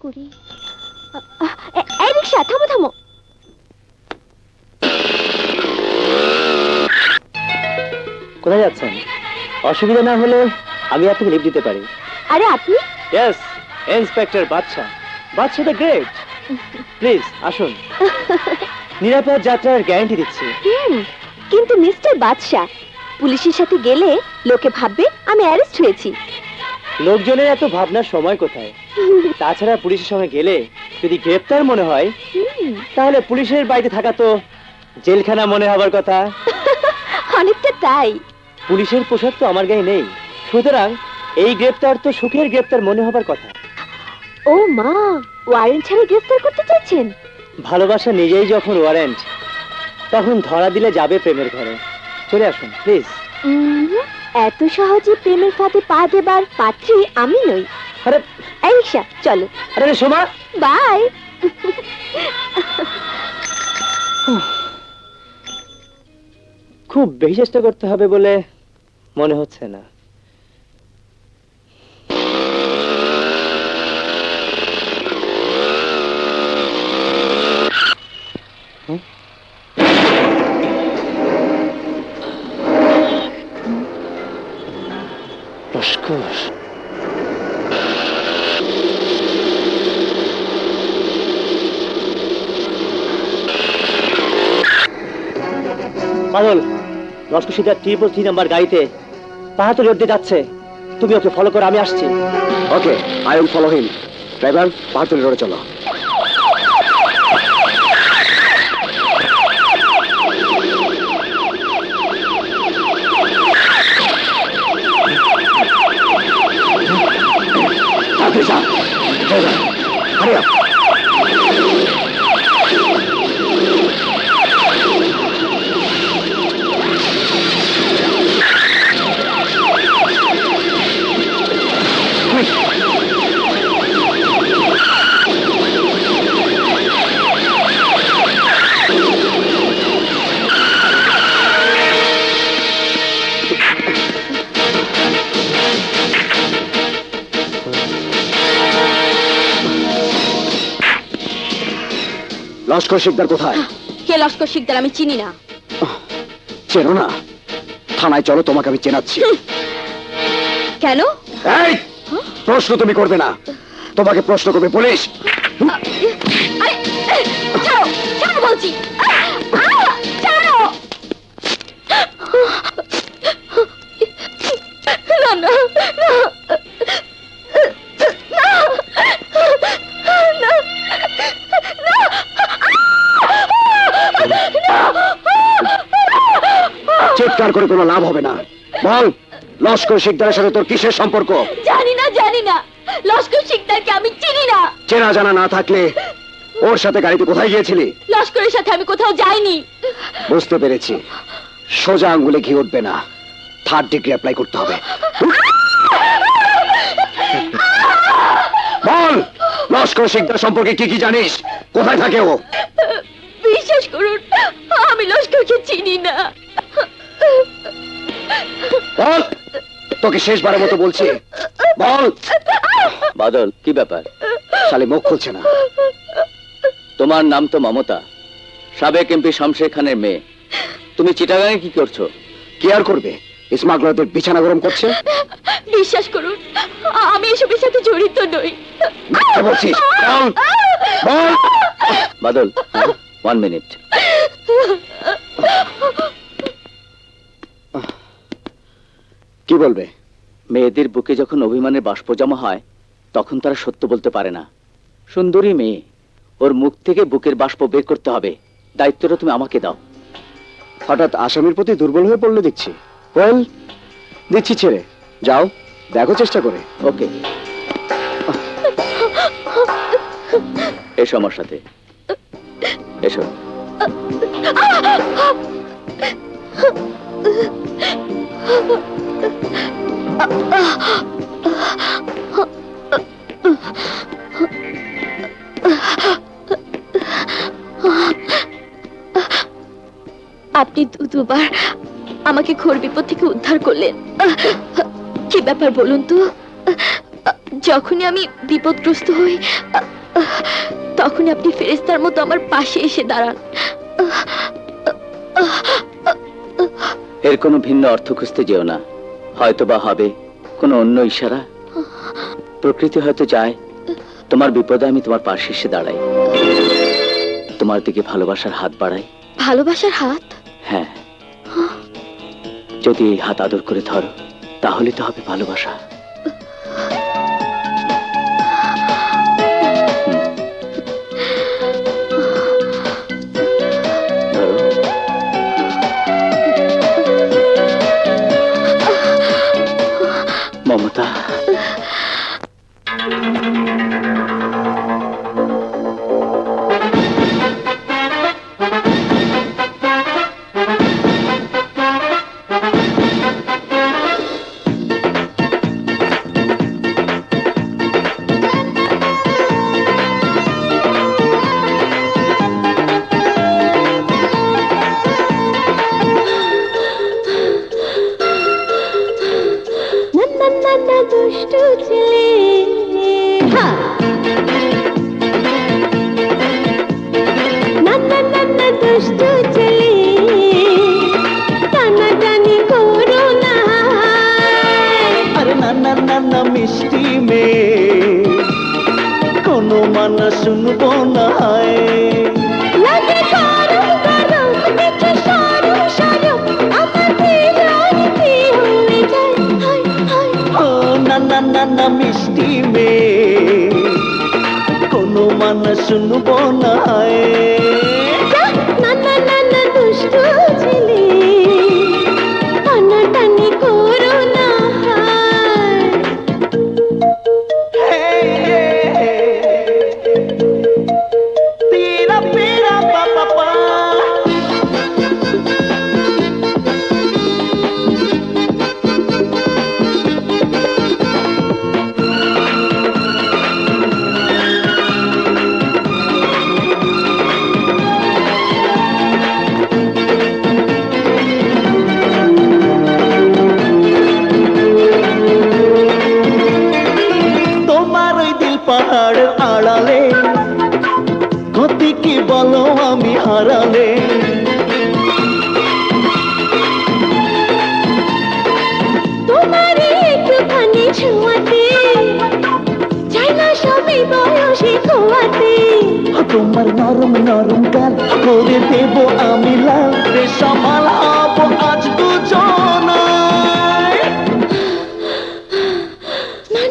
করি এই রিক্সা, থামো থামো। কোথায় যাচ্ছেন? অসুবিধা না হলে আমি আপনাকে লিফট দিতে পারি। আরে আপনি? Yes, inspector Badshah. Badshah the great. Please আসুন, নিরাপদ যাত্রার গ্যারান্টি দিচ্ছি। কিন্তু মিস্টার বাদশা, পুলিশের সাথে গেলে লোকে ভাববে আমি অ্যারেস্ট হয়েছি। লোকজনের এত ভাবনার সময় কোথায়? তাছাড়া পুলিশের সঙ্গে গেলে যদি গ্রেপ্তার মনে হয়, তাহলে পুলিশের বাড়িতে থাকা তো জেলখানা মনে হবার কথা। অনেকটা তাই। পুলিশের পোশাক তো আমার গায়ে নেই, সুতরাং এই গ্রেপ্তার তো সুখের গ্রেপ্তার মনে হবার কথা। ও মা, ওয়ারেন্ট ছাড়া গ্রেফতার করতে চাইছেন? ভালোবাসা নিজেই যখন ওয়ারেন্ট, তখন ধরা দিলে যাবে প্রেমের ঘরে। চলে আসুন প্লিজ। এত সহজে প্রেমের ফাঁদে পা দেবার পাত্রী আমি নই। আরে এই রিক্সা, চলো। আরে সোমা, বাই। খুব বেশি চেষ্টা করতে হবে বলে মনে হচ্ছে না। লস্কর। পাগল, লস্কর সিধা 333 নাম্বার গাড়িতে পাহাড় রোড দিয়ে যাচ্ছে। তুমি ওকে ফলো করো, আমি আসছি। Okay, I will follow him. Driver, পাহাড় রোডে চলো। Hurry up. লস্কর শিকদার কোথায়? কে লস্কর শিকদার? আমি চিনি না। চেনো না? থানায় চলো, তোমাকে আমি চেনাচ্ছি। কেন? এই, প্রশ্ন তুমি করবে না, তোমাকে প্রশ্ন করবে পুলিশ। আরে ছাড়ো, ছাড়ো বলছি। ছাড়ো। না না না, চিৎকার করে কোনো লাভ হবে না। বল, লস্কর শিকদারের সাথে তোর কিসের সম্পর্ক? জানি না, জানি না। লস্কর শিকদারকে আমি চিনি না। চেনা জানা না থাকলে ওর সাথে গাড়িতে কোথায় গিয়েছিলি? লস্করের সাথে আমি কোথাও যাইনি। বুঝতে পেরেছি, সোজা আঙ্গুলে ঘি উঠবে না, 3rd ডিগ্রি অ্যাপ্লাই করতে হবে। বল, লস্কর শিকদার সম্পর্কে কি কি জানিস? কোথায় থাকে ও? বিশ্বাস করুন, আমি লস্করকে চিনি না। বল, তোকে শেষবারের মতো বলছি, বল। বাদল, কি ব্যাপার? শালি মুখ খুলছে না। তোমার নাম তো মমতা, সাবেক এমপি শামশের খানের মেয়ে। তুমি চিটাগাঙে কি করছো? কি আর করবে, স্মাগলারদের বিছানা গরম করছে। বিশ্বাস করুন, আমি এসবের সাথে জড়িত নই। মিথ্যা বলছিস, বল, বল। বাদল, 1 মিনিট। কি বলবে? মেয়েদের বুকে যখন অভিমানের বাষ্প জমা হয়, তখন তারা সত্য বলতে পারে না। সুন্দরী মেয়ে, ওর মুখ থেকে বুকের বাষ্প বের করতে হবে। দায়িত্বটা তুমি আমাকে দাও। হঠাৎ আসামির প্রতি দুর্বল হয়ে পড়লে দেখছি। ওয়েল, দিচ্ছি ছেড়ে, যাও দেখো চেষ্টা করে। ওকে, এসো আমার সাথে, এসো। আপনি দুবার আমাকে ঘোর বিপদ থেকে উদ্ধার করলেন। কি ব্যাপার বলুন তো? যখনই আমি বিপদগ্রস্ত হই, তখনই আপনি ফেরেশতার মতো আমার পাশে এসে দাঁড়ান। এর কোনো ভিন্ন অর্থ খুঁজতে যেও না, হয়তো বা হবে কোনো অন্য ইশারা। প্রকৃতি হয়তো চায় তোমার বিপদে আমি তোমার পাশে এসে দাঁড়াই, তোমার দিকে ভালোবাসার হাত বাড়াই। ভালোবাসার হাত? হ্যাঁ, যদি এই হাত আদর করে ধরো, তাহলে তো হবে ভালোবাসা। ধরো। মমতা, ನನ್ನ ದುಷ್ಟು ছেলে। ನನ್ನ দুষ্টু ছেলে, টানাটানি করো না। আরে নানা নানা মিষ্টি মেয়ে, কোনো মানা শুনবো না। লাগে গরম গরম, দেখে সরম সরম, আমার বিরক্তি হয়ে যায়। হায় হায়, ও নানা নানা মিষ্টি মেয়ে, কোনো মানা শুনবো না। নানা দুষ্টু ছেলে, টানাটানি করো না। তেরা পেরা পা পা পা। তোমার ওই দিল পাহাড়ের আড়ালে, গতি কি বলো আমি হারালে। তোমার একটুখানি ছোঁয়াতে, চাই না সবই বয়সে খোয়াতে। তোমার নরম নরম গাল করে দেব আমি লাল, রেশমাল হব আজ দুজনায়।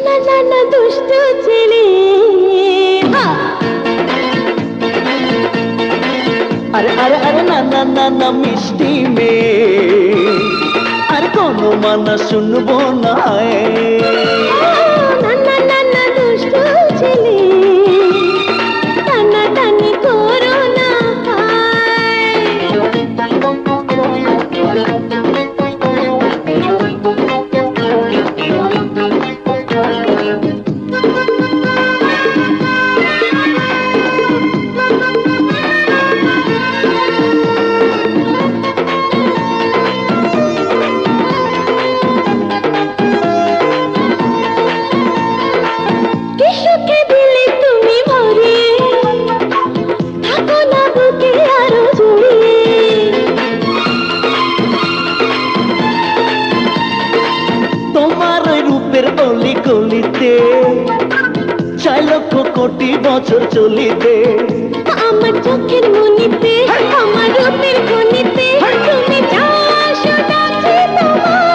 নানা দুষ্টু ছেলে। আরে আরে আরে নানা নানা মিষ্টি মেয়ে, আর কোনো মানা শুনবো না। নানা দুষ্টু ছেলে, টানাটানি করো না। গলিতে 6 লক্ষ কোটি বছর চলিতে আমার চোখের মনিতে আমার রূপের খনিতে তুমি যাও আসো ডাকি তোমার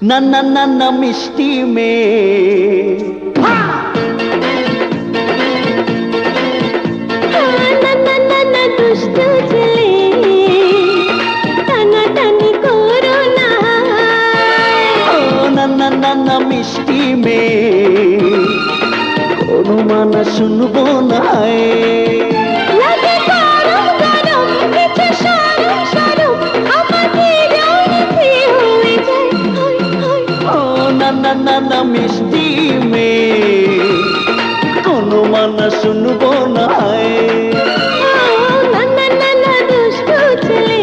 না না না না মিষ্টি মেয়ে না না না না দুষ্ট ছেলে টানাটানি করো না ও না না না না মিষ্টি মেয়ে কোনো মানা শুনবো না লাগে গরম গরম কিছু সরম সরম আমাকে রঙে হয়ে যায় হায় হায় ও না না না না মিষ্টি মেয়ে কোনো মানা শুনবো না না না না না দুষ্ট ছেলে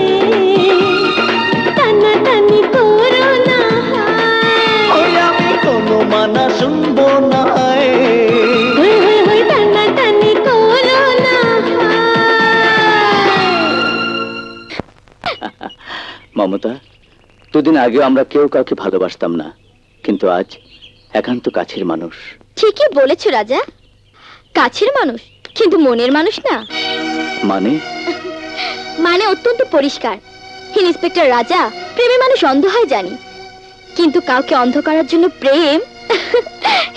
টানাটানি করো না ওই আমি কোনো মানা শুনবো না হই হই হই টানাটানি করো না মমতা, দুদিন আগেও আমরা কেউ কাউকে ভালোবাসতাম না, কিন্তু আজ একান্ত কাছের মানুষ। ঠিকই বলেছো রাজা, কাছের মানুষ কিন্তু মনের মানুষ না। মানে মানে অত্যন্ত পরিষ্কার। ইন্সপেক্টর রাজা, প্রেমে মানুষ অন্ধ হয় জানি, কিন্তু কাউকে অন্ধ করার জন্য প্রেম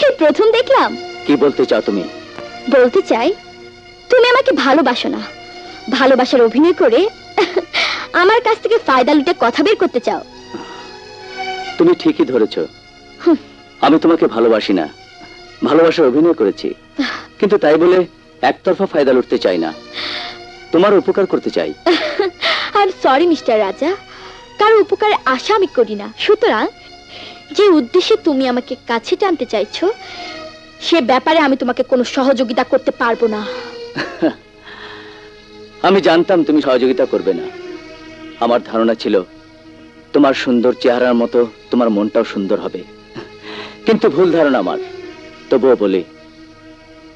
এই প্রথম দেখলাম। কি বলতে চাও তুমি? বলতে চাই, তুমি আমাকে ভালোবাসো না, ভালোবাসার অভিনয় করে আমার কাছ থেকে ফায়দা লুটে কথা বের করতে চাও। তুমি ঠিকই ধরেছ, আমি তোমাকে ভালোবাসি না, ভালোবাসার অভিনয় করেছি, কিন্তু তাই বলে একতরফা ফায়দা লুটতে চাই না, তোমার উপকার করতে চাই। আই এম সরি মিস্টার রাজা, কারো উপকারের আশা আমি করি না। সুতরাং যে উদ্দেশ্যে তুমি আমাকে কাছে টানতে চাইছো, সে ব্যাপারে আমি তোমাকে কোনো সহযোগিতা করতে পারবো না। আমি জানতাম তুমি সহযোগিতা করবে না। আমার ধারণা ছিল তোমার সুন্দর চেহারার মতো তোমার মনটাও সুন্দর হবে, কিন্তু ভুল ধারণা আমার। তবুও বলি,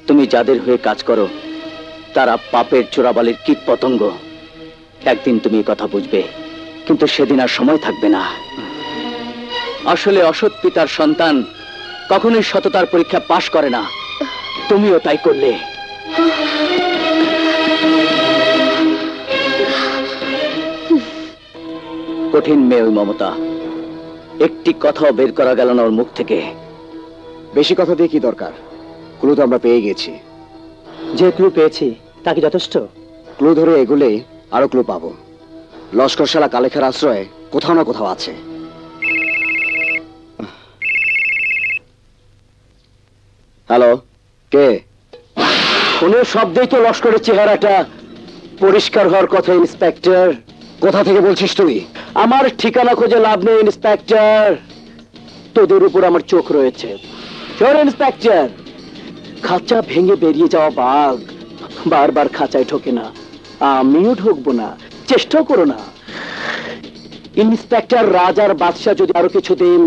তুমি যাদের হয়ে কাজ করো তারা পাপের চোরাবালির কীট পতঙ্গ। একদিন তুমি এই কথা বুঝবে, কিন্তু সেদিন আর সময় থাকবে না। আসলে অসৎ পিতার সন্তান কখনোই সততার পরীক্ষা পাশ করে না, তুমিও তাই করলে। কঠিন মেয়ে ওই মমতা, একটি কথাও বের করা গেল না ওর মুখ থেকে। বেশি কথা দিয়ে কি দরকার? ক্লু তো আমরা পেয়ে গেছি। যে ক্লু পেয়েছি তা কি যথেষ্ট? ক্লু ধরে এগুলে আরো ক্লু পাবো। লস্করশালা কালেখার আশ্রয়ে কোথাও না কোথাও আছে। হ্যালো, কে? ফোনের শব্দেই তো লস্করের চেহারাটা পরিষ্কার হওয়ার কথা। ইন্সপেক্টর, কোথা থেকে বলছিস তুই? আমার ঠিকানা খোঁজে লাভ নেই ইন্সপেক্টর, তোদের উপর আমার চোখ রয়েছে। শোন ইন্সপেক্টর, খাঁচা ভেঙে বেরিয়ে যাওয়া বাঘ বারবার খাঁচায় ঢোকে না, আমিও ঢুকবো না, চেষ্টাও করো না। ইন্সপেক্টর রাজার বাদশা যদি আরো কিছুদিন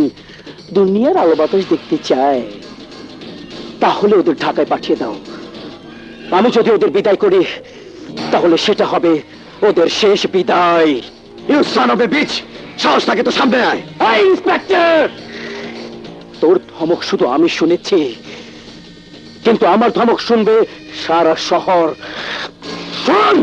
দুনিয়ার আলো বাতাস দেখতে চায়, তাহলে ওদের ঢাকায় পাঠিয়ে দাও। আমি যদি ওদের বিদায় করি, তাহলে সেটা হবে ওদের শেষ বিদায়। You son of a bitch! সাহস থাকে তো সামনে আয়। এই ইন্সপেক্টর, তোর ধমক শুধু আমি শুনেছি, কিন্তু আমার ধমক শুনবে সারা শহর। শোন!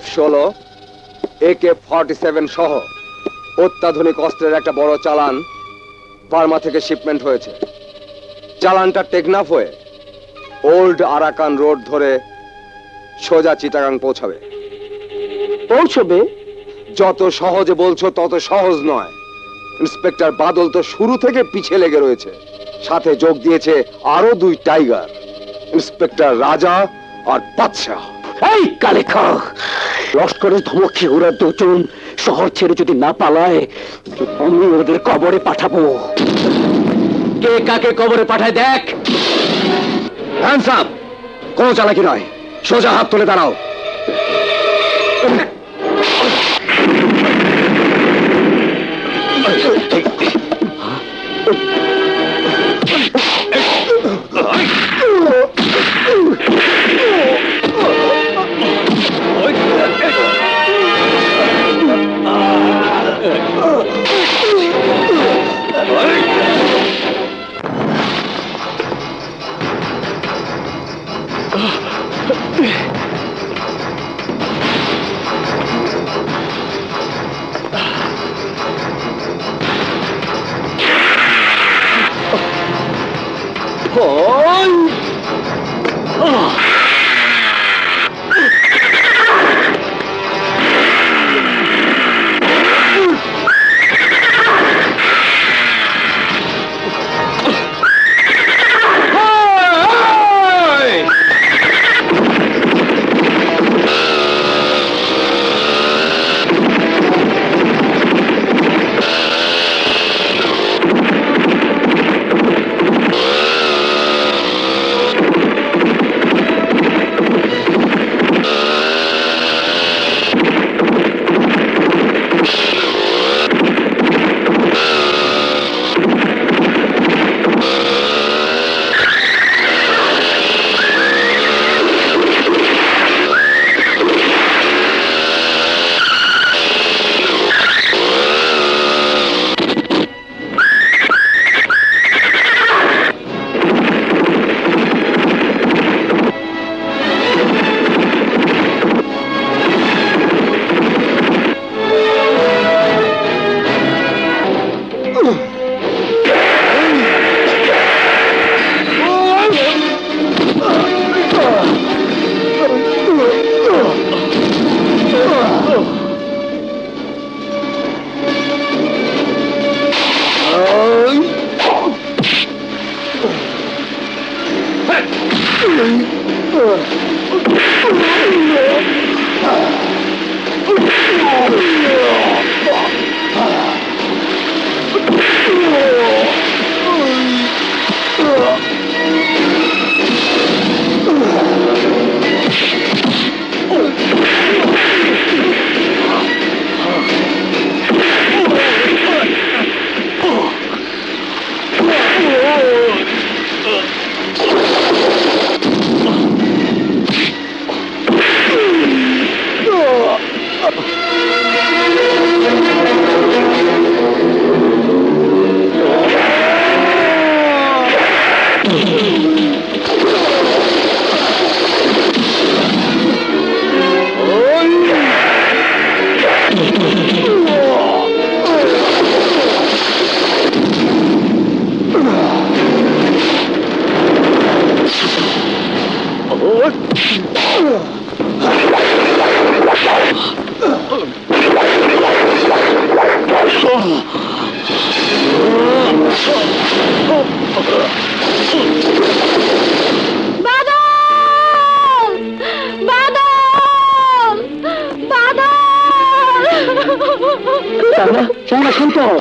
F-16, AK-47 সহ অত্যাধুনিক অস্ত্রের একটা বড় চালান বার্মা থেকে শিপমেন্ট হয়েছে। চালানটা টেকনাফ হয়ে ওল্ড আরাকান রোড ধরে সোজা চিটাগাং পৌঁছাবে। পৌঁছবে? যত সহজে বলছো তত সহজ নয়। ইন্সপেক্টর বাদল তো শুরু থেকে পিছিয়ে লেগে রয়েছে, সাথে যোগ দিয়েছে আরো 2 টাইগার, ইন্সপেক্টর রাজা আর বাদশাহ। এই কালেখা, লস্করের ধমক খেয়ে ওরা দুজন শহর ছেড়ে যদি না পালায়, আমি ওদের কবরে পাঠাবো। কে কাকে কবরে পাঠায় দেখ। Hands up! কোনো চালাকি নয়, সোজা হাত তুলে দাঁড়াও।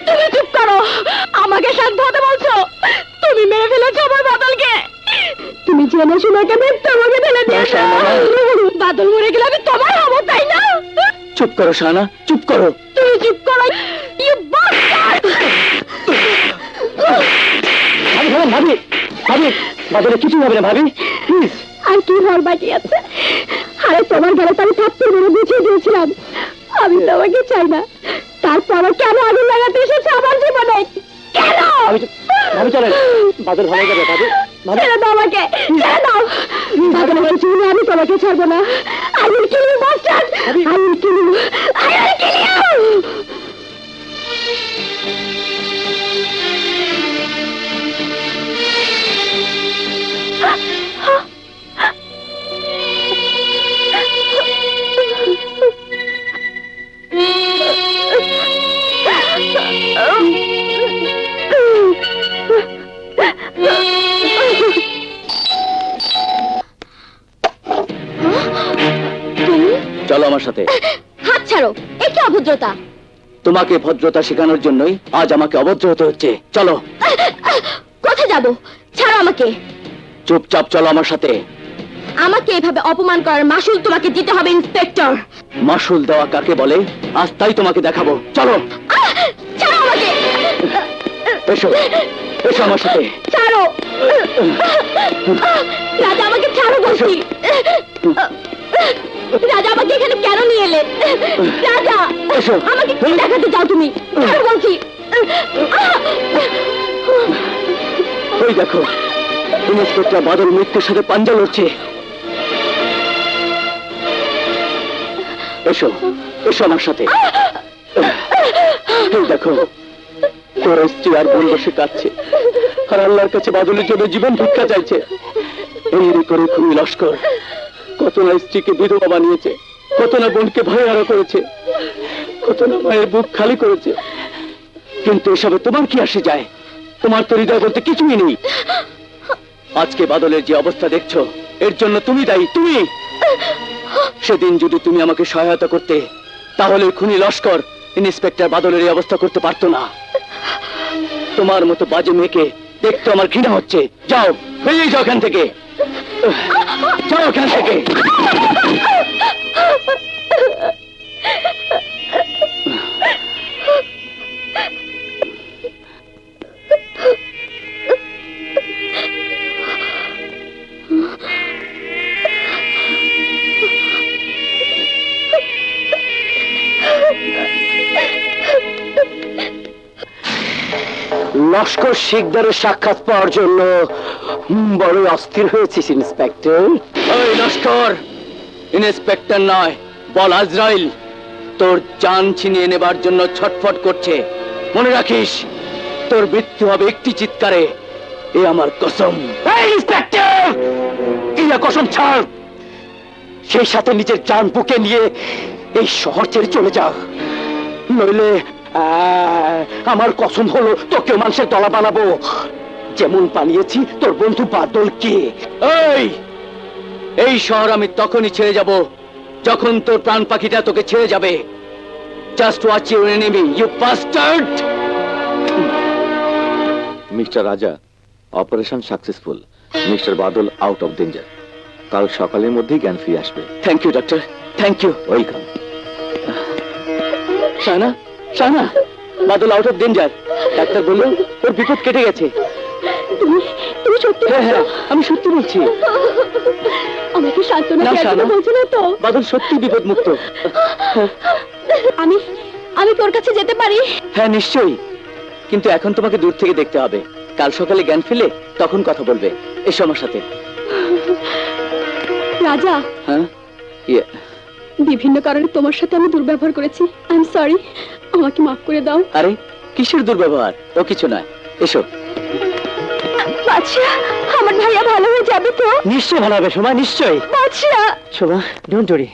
তুমি চুপ করো, আমাকে শান্ত হতে বলছো? তুমি মেরে ফেলেছো আমার বাদলকে। তুমি জেনে শুনে ওকে মৃত্যু মুখে ফেলে দিয়েছো। বাদল মরে গেলে আমি তোমার হবো, তাই না? চুপ করো শাহানা, চুপ করো। তুমি চুপ করো, you bastard! ভাবি, ভাবি, বাদলে কিছু হবে না ভাবি, প্লিজ। আর কি হওয়ার বাকি আছে? আরে তোমার গেলে তো আমি থাকতে মেরে বুঝিয়ে দিয়েছিলাম আমি তোমাকে চাই না। তারপরও কেন আগুন লাগাতে এসেছে আমার জীবনে? কেন? ভাবি চলেন, বাদল ভালো যাবে ভাবি। ছেড়ে দাও আমাকে, ছেড়ে দাও। বাদলের কিছু হলে আমি তোমাকে ছাড়বো না। I will kill you, bastard! I will kill you! I will kill you! চলো আমার সাথে। হাত ছাড়ো, এ কি অভদ্রতা? তোমাকে ভদ্রতা শেখানোর জন্যই আজ আমাকে অভদ্র হতে হচ্ছে। চলো। কোথায় যাবো? ছাড়ো আমাকে। চুপচাপ চলো আমার সাথে। আমাকে এভাবে অপমান করার মাসুল তোমাকে দিতে হবে ইন্সপেক্টর। মাসুল দেওয়া কাকে বলে আজ তাই তোমাকে দেখাবো। চলো ছাড়ো আমাকে, এসো, এসো আমার সাথে। ছাড়ো রাজা, আমাকে ছাড়ো বলছি। রাজা, আমাকে এখানে কেন নিয়ে এলে? রাজা, এসো। আমাকে কি দেখাতে চাও তুমি? ছাড়ো বলছি। ওই দেখো, ইন্সপেক্টর বাদল মৃত্যুর সাথে পাঞ্জা লড়ছে। এসো, এসো আমার সাথে। এই দেখো, তোর স্ত্রী আর বোন বসে কাঁদছে, আর আল্লাহর কাছে বাদলের জন্য জীবন ভিক্ষা চাইছে। এই করে খুনি লস্কর কত না স্ত্রীকে বিধবা বানিয়েছে, কত না বোনকে ভয়ারও করেছে, কত না মায়ের বুক খালি করেছে। কিন্তু এসবে তোমার কি আসে যায়? তোমার তো হৃদয় বলতে কিছুই নেই। আজকে বাদলের যে অবস্থা দেখছো, এর জন্য তুমি দায়ী, তুমি। সেদিন যদি তুমি আমাকে সহায়তা করতে, তাহলে খুনি লস্কর ইন্সপেক্টর বাদলের এই অবস্থা করতে পারতো না। তোমার মতো বাজে মেয়েকে দেখতে আমার ঘৃণা হচ্ছে। যাও, বেরিয়ে যাও এখান থেকে, যাও এখান থেকে। লস্কর শিকদারের সাক্ষাৎ পাওয়ার জন্য বড় অস্থির হয়েছিস ইন্সপেক্টর। ওই লস্কর, ইন্সপেক্টর নয়, বল আজরাইল তোর জান ছিনিয়ে নেবার জন্য ছটফট করছে। মনে রাখিস, তোর মৃত্যু হবে একটি চিৎকারে, এ আমার কসম। এই ইন্সপেক্টর, এই কসম ছাড়, সেই সাথে নিজের জান বুকে নিয়ে এই শহর ছেড়ে চলে যা, নইলে আমার কসম হলো তোকে মানুষের দলা বানাবো, যেমন বানিয়েছি তোর বন্ধু বাদলকে। এই শহর আমি তখনই ছেড়ে যাব যখন তোর প্রাণ পাখিটা তোকে ছেড়ে যাবে। Just watch your enemy, you bastard. Mister Raja, operation successful. Mister Badal out of danger. কাল সকালের মধ্যেই জ্ঞান ফিরে আসবে। Thank you doctor, thank you. Welcome. Shana, Shana, Badal out of danger. Doctor বললো ওর বিপদ কেটে গেছে। তুমি তুমি সত্যি হ্যাঁ হ্যাঁ, বলছো? আমি সত্যি বলছি। আমাকে সান্ত্বনা না, দেওয়ার জন্য শানা। বলছো না তো? বাদল সত্যি বিপদ মুক্ত। আমি আমি তোর কাছে যেতে পারি? হ্যাঁ নিশ্চয়ই, কিন্তু এখন তোমাকে দূর থেকে দেখতে হবে। কাল সকালে জ্ঞান ফিরলে তখন কথা বলবে। এসো আমার সাথে। রাজা, হ্যাঁ, ইয়ে, বিভিন্ন কারণে তোমার সাথে আমি দুর্ব্যবহার করেছি। আই এম সরি, আমাকে মাফ করে দাও। আরে কিসের দুর্ব্যবহার? ও কিছু নয়, এসো। বাদশা, আমার ভাইয়া ভালো হয়ে যাবে তো? নিশ্চয় ভালো হবে সময়, নিশ্চয়ই। বাদশা, শোভা, ডোন্ট ওয়ারি।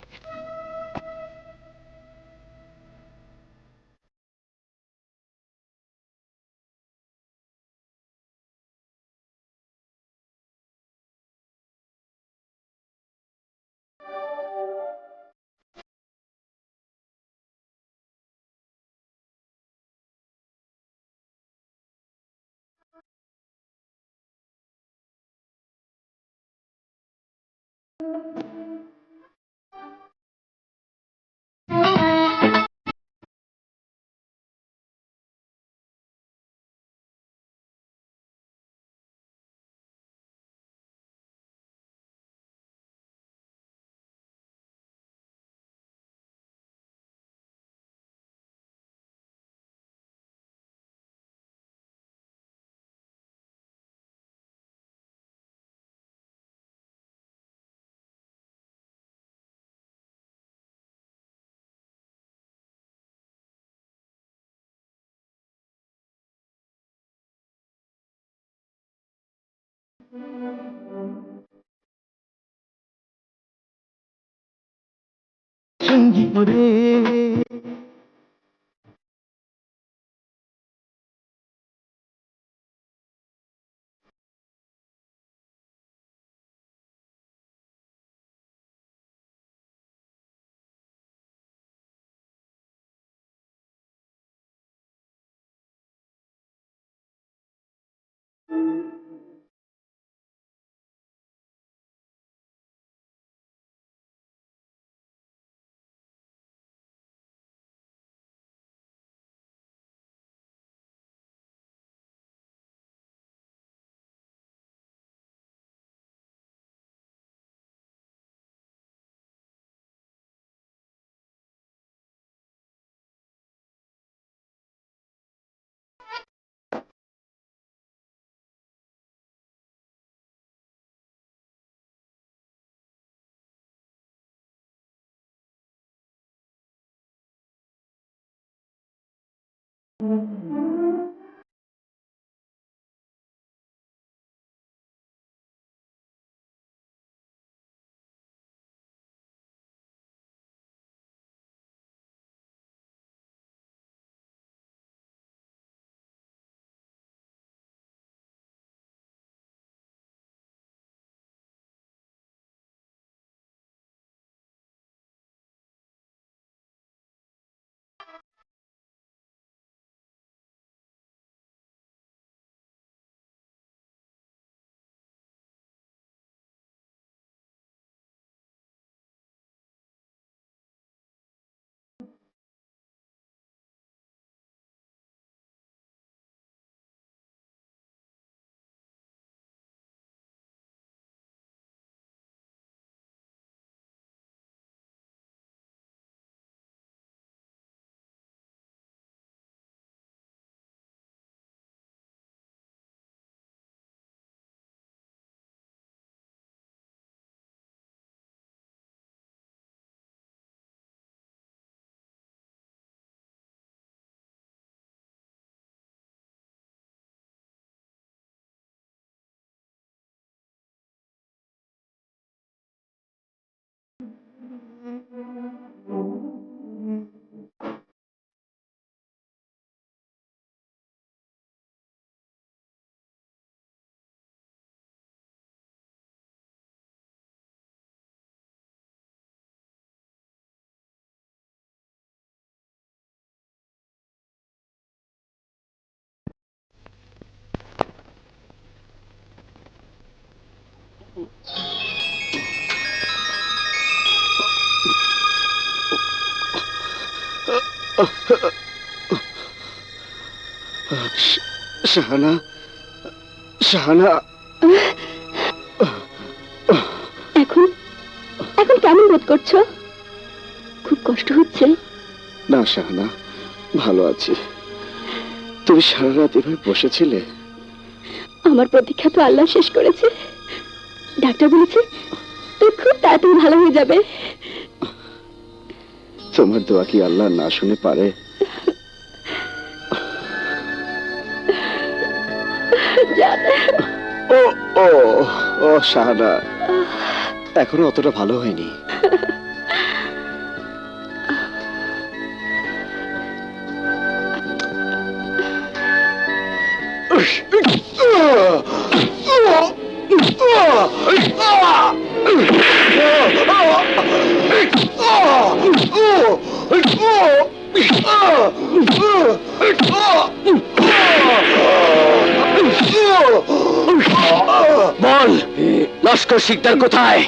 শাহানা, শাহানা, এখন এখন কেমন বোধ করছো? খুব কষ্ট হচ্ছে? না শাহানা, ভালো আছি। তুমি সারা রাত এভাবে বসেছিলে? আমার প্রতীক্ষা তো আল্লাহ শেষ করেছে। ডাক্তার বলেছে তুই খুব তাড়াতাড়ি ভালো হয়ে যাবে। তোমার দোয়া কি আল্লাহ না শুনে পারে? ও ও ও শাহানা, এখনো অতটা ভালো হয়নি। বল, লস্কর শিকদার কোথায়?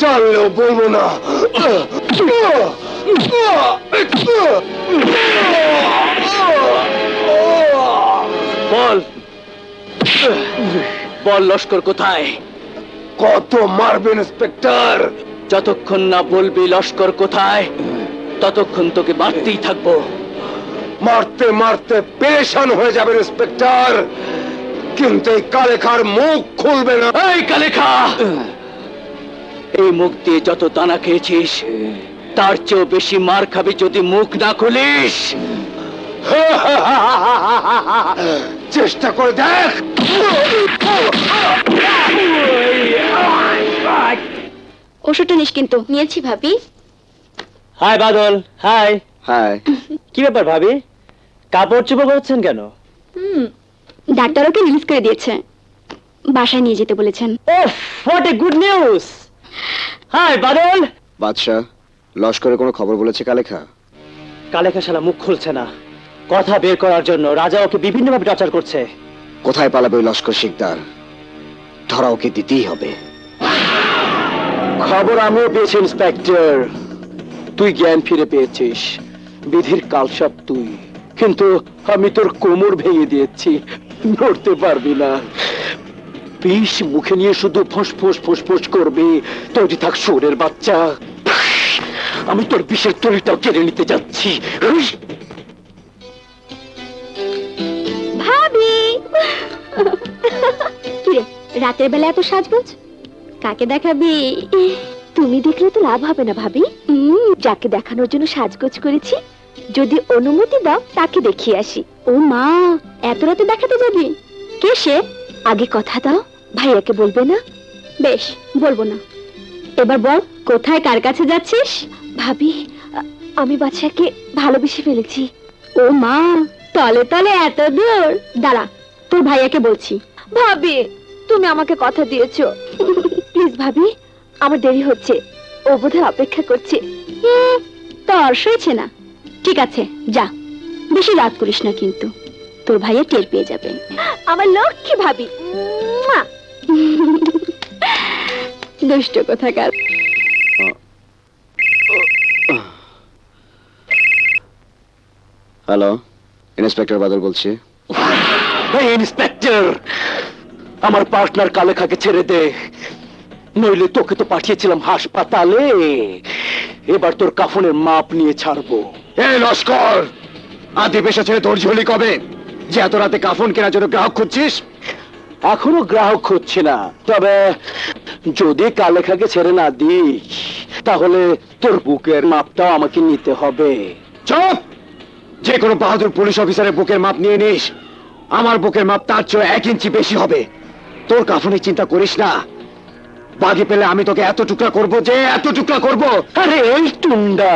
জানলেও বলবো না। বল, বল লস্কর কোথায়? কত মারবেন ইন্সপেক্টর? যতক্ষণ না বলবি লস্কর কোথায়, ততক্ষণ তোকে মারতেই থাকবো। মারতে মারতে পেরেশান হয়ে যাবেন ইন্সপেক্টর, কিন্তু এই কালেখার মুখ খুলবে না। এই কালেখা, এই মুখ দিয়ে যত দানা খেয়েছিস তার চেয়েও বেশি মার খাবি যদি মুখ না খুলিস। চেষ্টা করে দেখ। ওষুধটা নিস কিন্তু। নিয়েছি ভাবি। হাই বাদল, হাই। হ্যাঁ, কি ব্যাপার ভাবি, কাপড় চোপড় পরছেন কেন? ডাক্তার ওকে রিলিজ করে দিয়েছে, বাসায় নিয়ে যেতে বলেছেন। ওফ, what a good news. Hi Badal. Badshah, লস্করের কোনো খবর বলেছে কালেখা? কালেখা শালা মুখ খুলছে না। কথা বের করার জন্য রাজা ওকে বিভিন্নভাবে টর্চার করছে। কোথায় পালাবে ওই লস্কর শিকদার? ধরা ওকে দিতেই হবে। খবর আমিও পেয়েছি ইন্সপেক্টর, তুই জ্ঞান ফিরে পেয়েছিস। বিধির কালসাপ তুই, কিন্তু আমি তোর কোমর ভেঙে দিয়েছি, নড়তে পারবি না। বিষ মুখে নিয়ে শুধু ফোঁস ফোঁস করবি, তৈরি থাক শুয়োরের বাচ্চা। আমি তোর বিষের তরিটাও কেড়ে নিতে যাচ্ছি। ভাবি, কিরে রাতের বেলা এত সাজগোজ কাকে দেখাবি? তুমি দেখলে তো লাভ হবে না ভাবি। যাকে দেখানোর জন্য সাজগোজ করেছি যদি অনুমতি দাও তাকে দেখিয়ে আসি। ও মা, এত রাতে দেখাতে যাবি? কে সে? আগে কথা দাও, ভাইয়াকে বলবে না? বেশ, বলবো না। এবার বল, কোথায় কার কাছে যাচ্ছিস? ভাবি, আমি বাচ্চাকে ভালোবেসে ফেলেছি। ও মা, তলে তলে এত দূর? দাঁড়া, তোর ভাইয়াকে বলছি। ভাবি, তুমি আমাকে কথা দিয়েছো। প্লিজ ভাবি, আমার দেরি হচ্ছে, ও বোধহয় অপেক্ষা করছে। তোর সইছে না? ঠিক আছে, যা, বেশি রাত করিস না কিন্তু, তোর ভাইয়া টের পেয়ে যাবে। আমার লক্ষ্মী ভাবি। দুষ্ট কোথাকার। হ্যালো, ইন্সপেক্টর বাদল বলছি। এই ইন্সপেক্টর, আমার পার্টনার কালেখাকে ছেড়ে দে, নইলে তোকে তো পাঠিয়েছিলাম হাসপাতালে, এবার তোর কাফনের মাপ নিয়ে ছাড়বো। এই লস্কর, আদি পেশা ছেড়ে তোর ঝুলি কবে যে এত রাতে কাফন কেনার জন্য গ্রাহক খুঁজছিস? এখনো গ্রাহক হচ্ছে না, তবে যদি কালেখাকে ছেড়ে না দিস তাহলে তোর বুকের মাপটাও আমাকে নিতে হবে। চুপ! যে কোনো বাহাদুর পুলিশ অফিসারের বুকের মাপ নিয়ে নিস, আমার বুকের মাপ তার চেয়ে 1 ইঞ্চি বেশি হবে। তোর কাফনের চিন্তা করিস না, বাগি পেলে আমি তোকে এত টুকরা করব যে এত টুকরা করব। আরে এই টুন্ডা,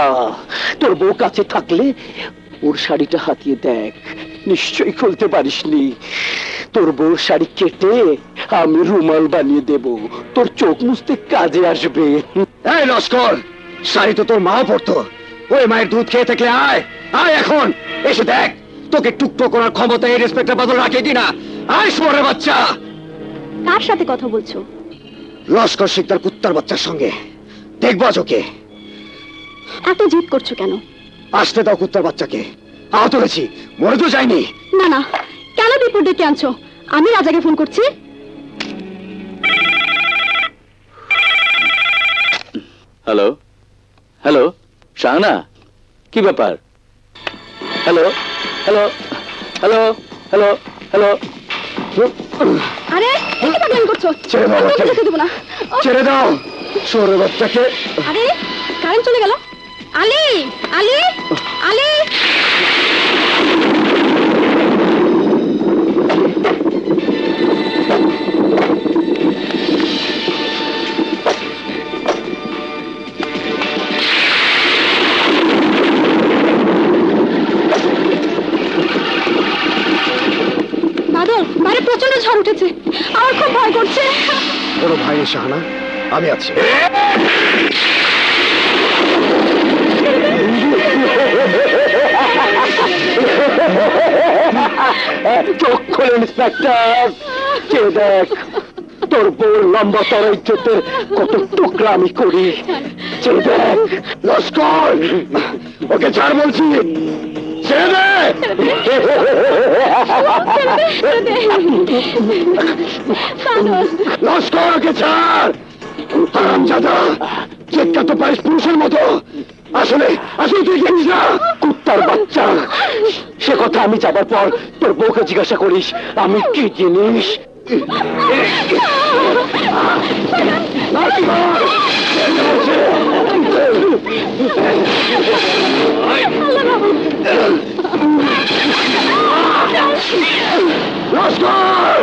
তোর বউ কাছে থাকলে ওর শাড়িটা হাতিয়ে দেখ, নিশ্চয়ই খুলতে পারিসনি। তোর বউর শাড়ি কেটে আমি রুমাল বানিয়ে দেব, তোর চোখ মুছতে কাজে আসবে। এই লস্কর, শাড়ি তো তোর মাও পরতো, ওই মায়ের দুধ খেয়ে থাকলে আয় আয় এখন এসে দেখ তোকে টুকরো করার ক্ষমতা এই ইন্সপেক্টর বাদল রাখে কিনা। আয় শুয়োরের বাচ্চা। কার সাথে কথা বলছো? লস্কর শিকদার কুত্তার বাচ্চার সঙ্গে, দেখবা চোখে। এত জিদ করছো কেন? আসতে দাও কুত্তার বাচ্চাকে, আহত হয়েছি, মরে তো যায়নি। না না, কেন বিপদ ডেকে আনছো? আমি রাজাকে ফোন করছি। হ্যালো হ্যালো, শাহানা, কি ব্যাপার? Hello hello hello hello hello. আরে কি পাগলামি করছো? ছেড়ে দাও আমি ওকে বাচ্চাকে। যেতে দেবো না। ও, ছেড়ে দাও শুয়োরের বাচ্চাকে। আরে কারেন্ট চলে গেল। আলী, আলী, আলী। বাদল, বাইরে প্রচন্ড ঝড় উঠেছে, আমার খুব ভয় করছে। কোনো ভাই নেই শাহানা, আমি আছি। চোখ খোলে ইন্সপেক্টর, কে দেখ তোর বউর লম্বা তরাই চোখের কত টুকরা আমি করি। কে দেখ। লস্কর, ওকে ছাড় বলছি, ছেড়ে দে। লস্কর, ওকে ছাড়। হারামজাদা, চেষ্টা তো পারিস পুরুষের মতো, আসলে আসলে তুই জানিস না। কুত্তার বাচ্চা, সে কথা আমি যাবার পর তোর বউকে জিজ্ঞাসা করিস আমি কি জিনিস। লস্কর,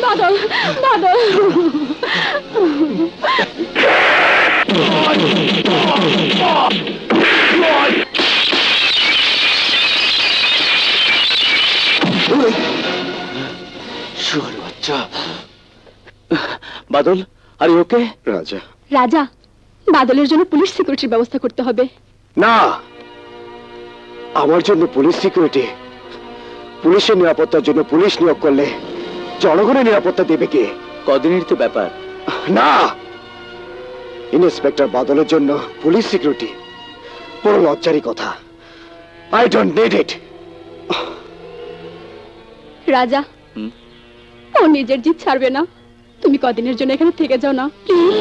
বাদল বাদল শুয়ার বাচ্চা। বাদল, আরে ওকে? রাজা, রাজা, বাদলের জন্য পুলিশ সিকিউরিটির ব্যবস্থা করতে হবে। না, আমার জন্য পুলিশ সিকিউরিটি? পুলিশের নিরাপত্তার জন্য পুলিশ নিয়োগ করলে জনগণের নিরাপত্তা দেবে কে? কদিনের তো ব্যাপার। না, ইন্সপেক্টর বাদলের জন্য পুলিশ সিকিউরিটি বড় লজ্জারই কথা। I don't need it. রাজা, ও নিজের জিদ ছাড়বে না। তুমি কদিনের জন্য এখানে থেকে যাও না প্লিজ।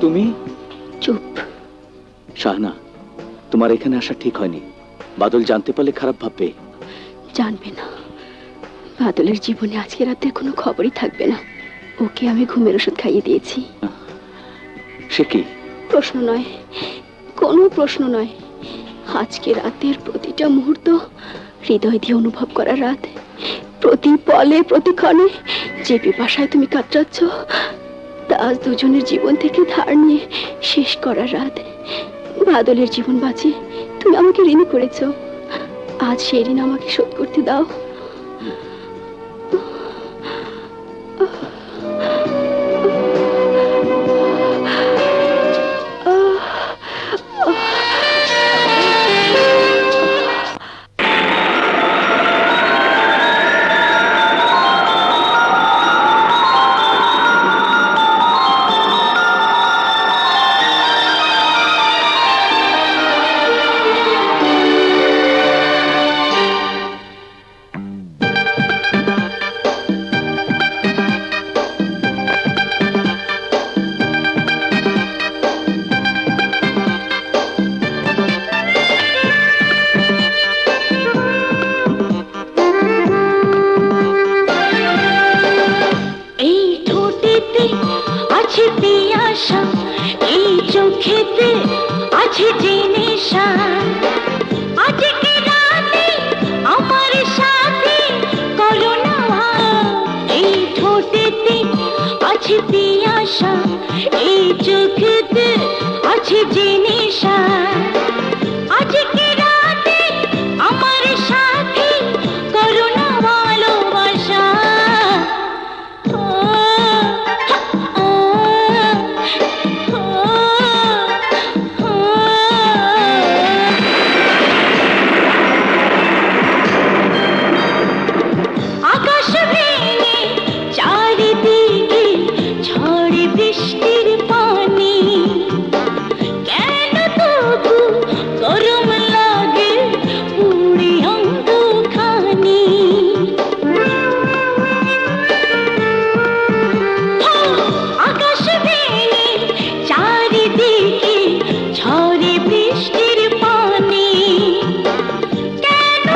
তুমি? চুপ। শাহনা, তোমার এখানে আসা ঠিক হয়নি। বাদল জানতে পারলে খারাপ ভাববে। জানবে না। বাদলের জীবনে আজকে রাতের কোনো খবরই থাকবে না। ওকে আমি ঘুমের ওষুধ খাইয়ে দিয়েছি। সে কি? প্রশ্ন নয়, কোনো প্রশ্ন নয়। আজকে রাতের প্রতিটা মুহূর্ত হৃদয় দিয়ে অনুভব করা রাত। প্রতি পলে প্রতিক্ষণে যে পিপাসায় তুমি কাতরাচ্ছ তা আজ দুজনের জীবন থেকে ধার নিয়ে শেষ করা রাত। বাদলের জীবন বাঁচিয়ে তুমি আমাকে ঋণী করেছ। আজ সেই ঋণ আমাকে শোধ করতে দাও। আছে পিয়াসা, এই চোখেতে আছে যে নেশা। আজকে রাতে আমার সাথে করো না ভাব, এই ঠোঁটেতে আছে পিয়াসা, এই চোখেতে আছে যে নেশা। আজকে রাতে আমার সাথে করো না ভালোবাসা। আকাশ ভেঙে চারিদিকে ঝড়ে বৃষ্টির পানি, কেন তবু গরম লাগে পুড়ে অন্ধখানি। আকাশ ভেঙে চারিদিকে ঝড়ে বৃষ্টির পানি, কেন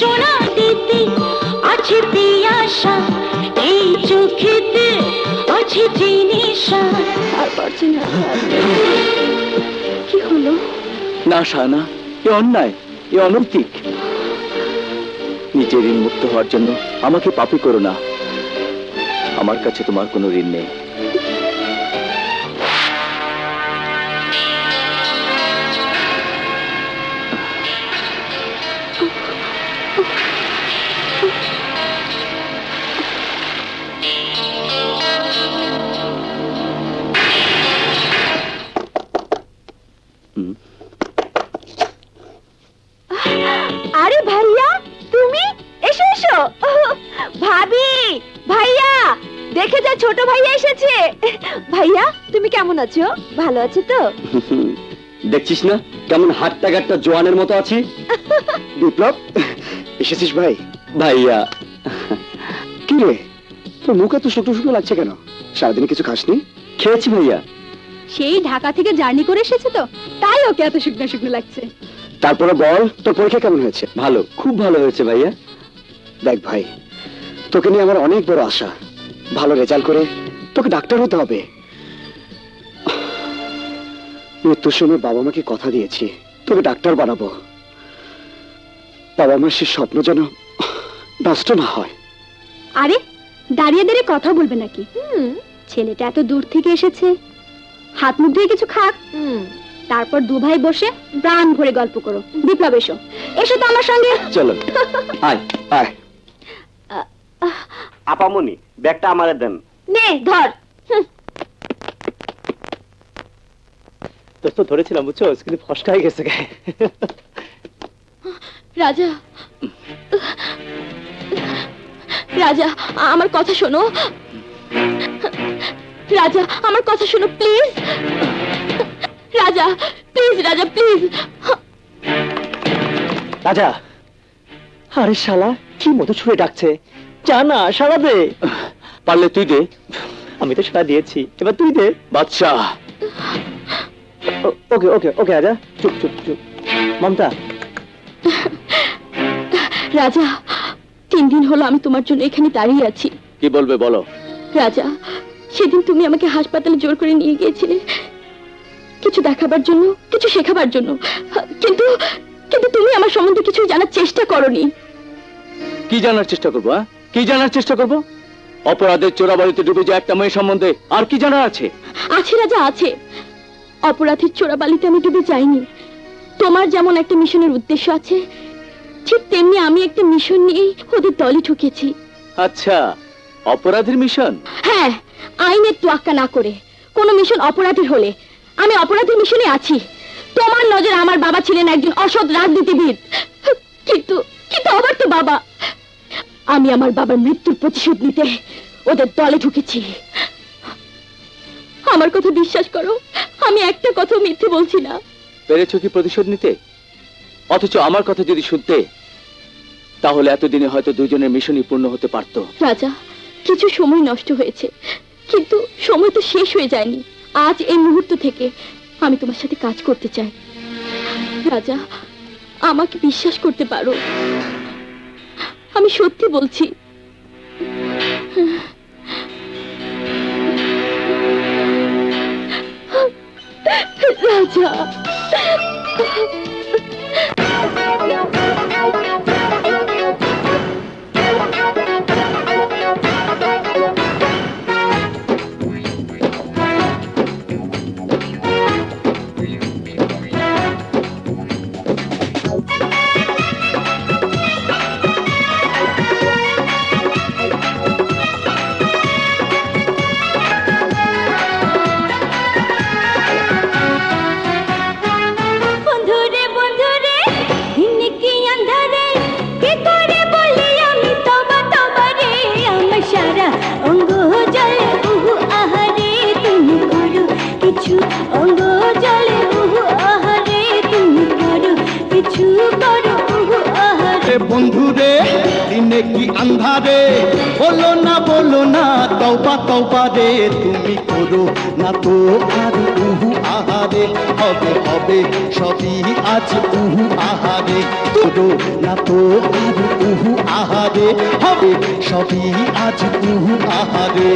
সোনা দিতে আছে পিয়াসা, এই চোখেতে আছে যে নেশা। আর পারছি না। কি হলো? না শাহানা, এ অন্যায়, এ অনৈতিক। নিজের ঋণ মুক্ত হওয়ার জন্য আমাকে পাপী করো না। আমার কাছে তোমার কোনো ঋণ নেই। আরে ভাইয়া, তুমি এসো এসো। ভাবি, ভাইয়া, দেখে যা, ছোট ভাইয়া এসেছে। ভাইয়া, তুমি কেমন আছো? ভালো আছো তো? দেখছিস না কেমন হাটটা গাটটা জোয়ানের মতো আছি? বিপ্লব, এসেছিস ভাই? ভাইয়া, কি রে, তোর মুখ এত শুকনো শুকনো লাগছে কেন? সারাদিনে কিছু খাসনি? খেয়েছি ভাইয়া। সেই ঢাকা থেকে জার্নি করে এসেছে তো, তাই ওকে এত শুকনো শুকনো লাগছে। তারপরে বল, তোর পরীক্ষা কেমন হয়েছে? ভালো, খুব ভালো হয়েছে ভাইয়া। দেখ ভাই, তোকে নিয়ে আমার অনেক বড় আশা। ভালো রেজাল্ট করে তোকে ডাক্তার হতে হবে। মৃত্যুর সময় বাবা মাকে কথা দিয়েছি তোকে ডাক্তার বানাবো। বাবা মার সে স্বপ্ন যেন নষ্ট না হয়। আরে, দাঁড়িয়ে দাঁড়িয়ে কথা বলবে নাকি? ছেলেটা এত দূর থেকে এসেছে, হাত মুখ ধুয়ে কিছু খাক, তারপর দু ভাই বসে প্রাণ ভরে গল্প করো। বিপ্লব, এসো এসো তো আমার সঙ্গে। চলো, আয় আয়। আপামনি, ব্যাগটা আমারে দেন। নে ধর। তো ধরেছিলাম, বুঝছো, কিন্তু ফসকা হয়ে গেছে। রাজা, রাজা, আমার কথা শোনো। রাজা, আমার কথা শোনো প্লিজ। রাজা প্লিজ, রাজা প্লিজ। রাজা, আরে শালা কি মতো ছুঁড়ে ডাকছে, জানা সারা দে। পারলে তুই দে। আমি তো সারা দিয়েছি, এবার তুই দে। বাদশা। ওকে ওকে ওকে রাজা, চুপ চুপ চুপ। মমতা। রাজা, 3 দিন হলো আমি তোমার জন্য এখানে দাঁড়িয়ে আছি। কি বলবে বলো। রাজা, সেদিন তুমি আমাকে হাসপাতালে জোর করে নিয়ে গিয়েছিলে কিছু দেখাবার জন্য, কিছু শেখাবার জন্য, কিন্তু কিন্তু তুমি আমার সম্বন্ধে কিছু জানার চেষ্টা করনি। কি জানার চেষ্টা করবো? কি জানার চেষ্টা করবো? অপরাধের চোরাবালিতে ডুবে যায় একটা মেয়ে সম্বন্ধে আর কি জানা আছে? আছে রাজা, আছে। অপরাধের চোরাবালিতে আমি ডুবে যাইনি। তোমার যেমন একটা মিশনের উদ্দেশ্য আছে, ঠিক তেমনি আমি একটা মিশন নিয়ে ওদের দলে ঢুকেছি। আচ্ছা, অপরাধের মিশন? হ্যাঁ, আইনের তোয়াক্কা না করে কোনো মিশন অপরাধের হলে আমি অপরাধের মিশনে আছি। তোমার নজরে আমার বাবা ছিলেন একজন অসৎ রাজনীতিবিদ, কিন্তু কিন্তু আবার তো বাবা। আমি আমার বাবার মৃত্যুর প্রতিশোধ নিতে ওদের দলে ঢুকেছি। আমার কথা বিশ্বাস করো, আমি একটা কথাও মিথ্যে বলছি না। পেরেছো কি প্রতিশোধ নিতে? অথচ আমার কথা যদি শুনতে, তাহলে এতদিনে হয়তো দুজনের মিশনই পূর্ণ হতে পারত। রাজা, কিছু সময় নষ্ট হয়েছে, কিন্তু সময় তো শেষ হয়ে যায়নি। আজ এই মুহূর্ত থেকে আমি তোমার সাথে কাজ করতে চাই। রাজা, আমাকে বিশ্বাস করতে পারো, আমি সত্যি বলছি। রাজা, বন্ধুরে বন্ধুরে, দিনে কি আন্ধারে, কি করে বলি আমি তবা তবা রে, আমার সারা অঙ্গ জলে উহু আহারে, তুমি করো কিছু, অঙ্গ জলে উহু আহারে, তুমি করো কিছু, করো উহু আহারে। বন্ধুরে, দিনে কি আন্ধারে, বলো না তওবা তওবা রে, তুমি করো না তো আর উহু আহারে, হবে হবে সবই আজ উহু আহারে, করো না তো আর উহু আহারে, হবে সবই আজ উহু আহারে।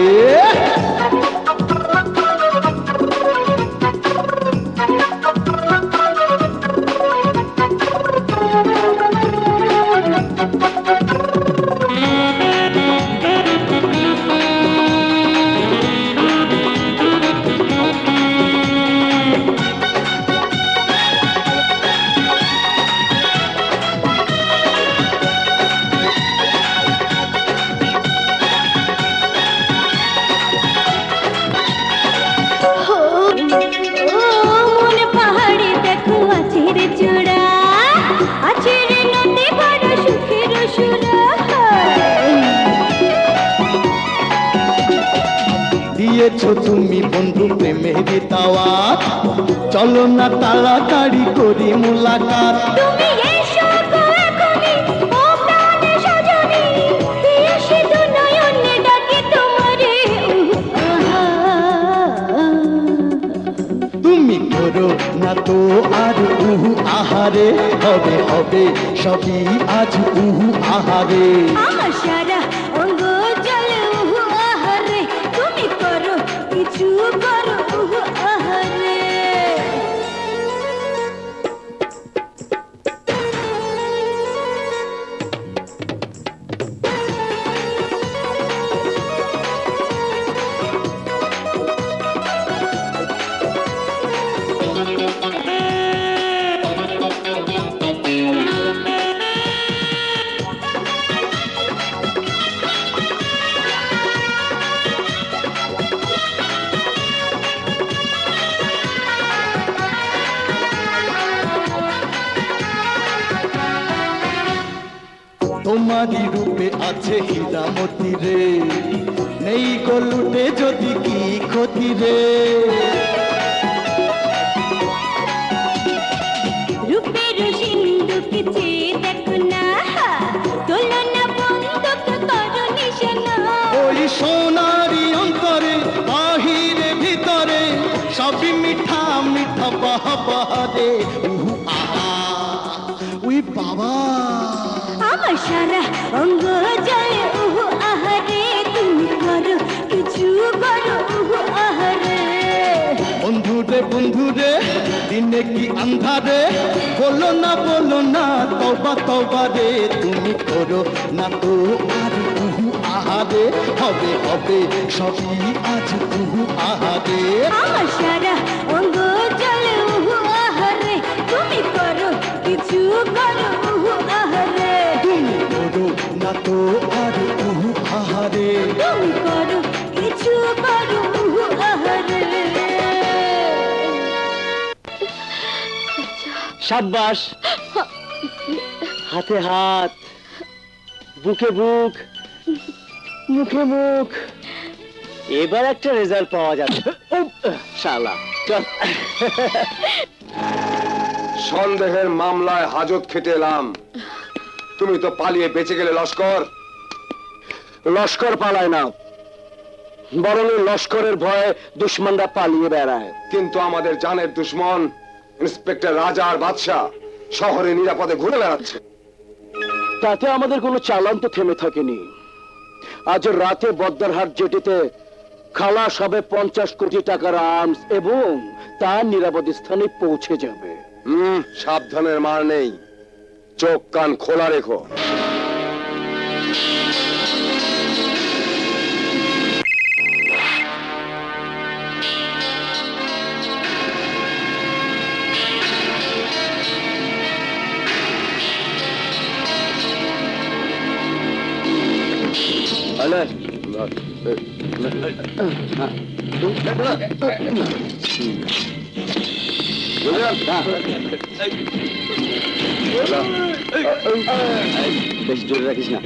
দিয়েছো তুমি বন্ধু প্রেমের দাওয়াত চলো না তাড়াতাড়ি করি মুলাকাত তুমি এসো গো এখনই, ও প্রাণে সজনী, পিয়াসিত নয়নে ডাকি তোমারে, আহা। তুমি করো না তো আর উহু আহারে হবে হবে সবই আজ উহু আহারে আমার সারা অঙ্গ জলে উহু আহারে, তুমি করো কিছু করো উহু আহারে। তোমারই রূপে আছে হীরামতি রে নেই গো লুটে যদি কি ক্ষতি রে রূপের সিন্ধুকে চেয়ে দেখো না, তোলো না বন্ধুক করো নিশানা। ওই সোনারি অন্তরে বাহিরে ভিতরে সবই মিঠা মিঠা বাহাবারে উহু আহা উই বাবা আমার সারা অঙ্গ জলে উহু আহারে, তুমি করো কিছু করো উহু আহারে। বন্ধুরে দিনে কি আন্ধারে বলো না তওবা তওবা রে তুমি করো না তো আর উহু আহারে হবে হবে সবই আজ উহু আহারে আমার সারা অঙ্গ জলে উহু আহারে, তুমি করো কিছু করো উহু আহারে। তুমি করো না তো আর উহু আহারে তুমি করো কিছু করো উহু আহারে। সাব্বাস হাতে হাত বুকে বুক মুখে মুখ এবার একটা রেজাল্ট পাওয়া যাবে শালা চল সন্দেহের মামলায় হাজত খেটে এলাম, তুমি তো পালিয়ে বেঁচে গেলে লস্কর। লস্কর পালায় না, বরং এই লস্করের ভয়ে দুশ্মনরা পালিয়ে বেড়ায়। কিন্তু আমাদের জানের দুশ্মন ইন্সপেক্টর রাজা আর বাদশাহ শহরে নিরাপদে ঘুরে বেড়াচ্ছে। তাতে আমাদের কোনো চালান তো থেমে থাকেনি। আজ রাতে বদ্দারহাট জেটিতে খালাস হবে 50 কোটি টাকার আর্মস এবং তার নিরাপদ স্থানে পৌঁছে যাবে। সাবধানের মার নেই, চোখ কান খোলা রেখো। বেশ জোরে রাখিস না।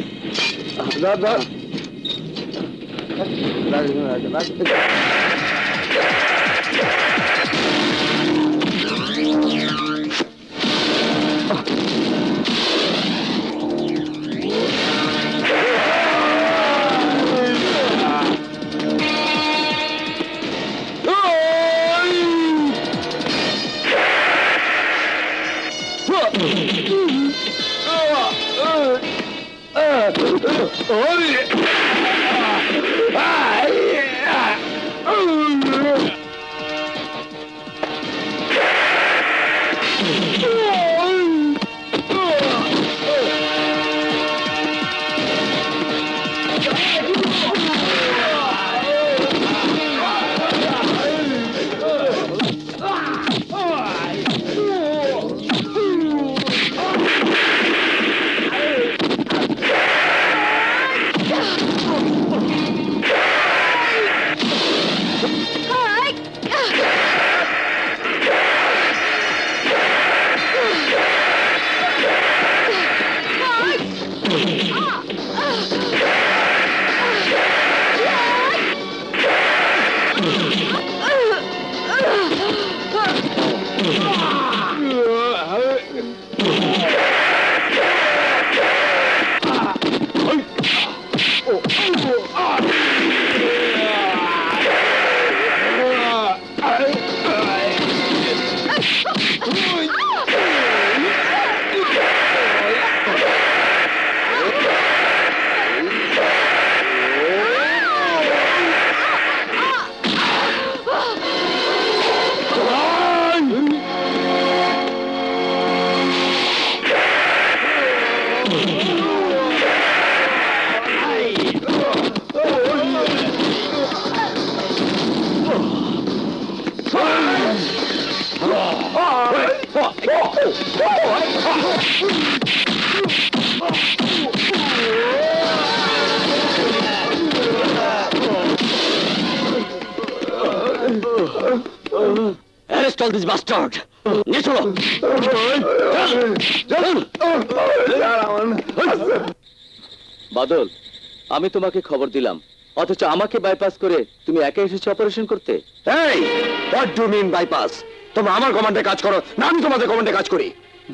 চল দিস বাস্টার্ড নিয়ে চলো বাদল, আমি তোমাকে খবর দিলাম, অথচ আমাকে বাইপাস করে তুমি একা এসেছো অপারেশন করতে। এই হোয়াট ডু মিন বাইপাস? তোমরা আমার কমান্ডে কাজ করো না আমি তোমাদের কমান্ডে কাজ করি?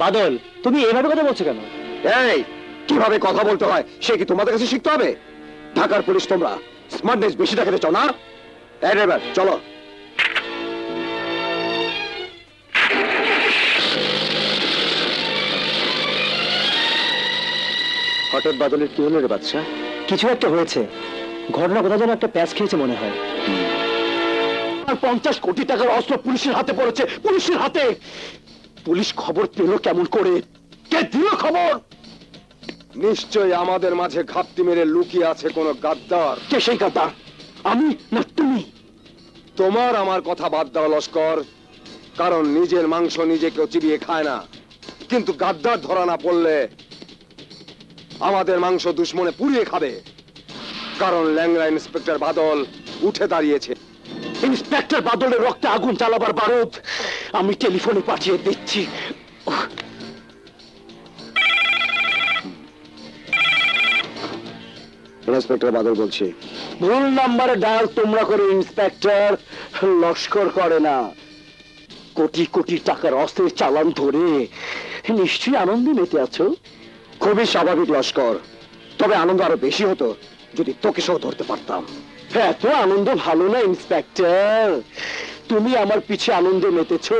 বাদল, তুমি এভাবে কথা বলছো কেন? এই কিভাবে কথা বলতে হয় সে কি তোমাদের কাছে শিখতে হবে? ঢাকার পুলিশ তোমরা স্মার্টনেস বেশি দেখাতে চাও না? এই ড্রাইভার চলো। হঠাৎ বাদলের কি হলো রে বাদশা? কিছু একটা হয়েছে, ঘটনা কথা যেন একটা প্যাচ খেয়েছে মনে হয়। আর 50 কোটি টাকার অস্ত্র পুলিশের হাতে পড়েছে, পুলিশের হাতে। পুলিশ খবর পেল কেমন করে? কে দিল খবর? নিশ্চয়ই আমাদের মাঝে ঘাপটি মেরে লুকিয়ে আছে কোনো গাদ্দার। কে সেই গাদ্দার? আমি না তুমি? তোমার আমার কথা বাদ দাও লস্কর, কারণ নিজের মাংস নিজে কেউ চিবিয়ে খায় না। কিন্তু গাদ্দার ধরা না পড়লে আমাদের মাংস দুশ্মনে পুড়িয়ে খাবে। কারণ ল্যাংড়া ইন্সপেক্টর বাদল উঠে দাঁড়িয়েছে। ইন্সপেক্টর বাদলের রক্তে আগুন জ্বালাবার বারুদ আমি টেলিফোনে পাঠিয়ে দিচ্ছি। ইন্সপেক্টর বাদল বলছি। ভুল নাম্বারে ডায়াল তোমরা করে ইন্সপেক্টর, লস্কর করে না। কোটি কোটি টাকার অস্ত্রের চালান ধরে নিশ্চয়ই আনন্দে মেতে আছো। খুবই স্বাভাবিক লস্কর, তবে আনন্দ আরো বেশি হতো যদি তোকে সহ ধরতে পারতাম। এত আনন্দ ভালো না ইন্সপেক্টর। তুমি আমার পিছে আনন্দে মেতেছো,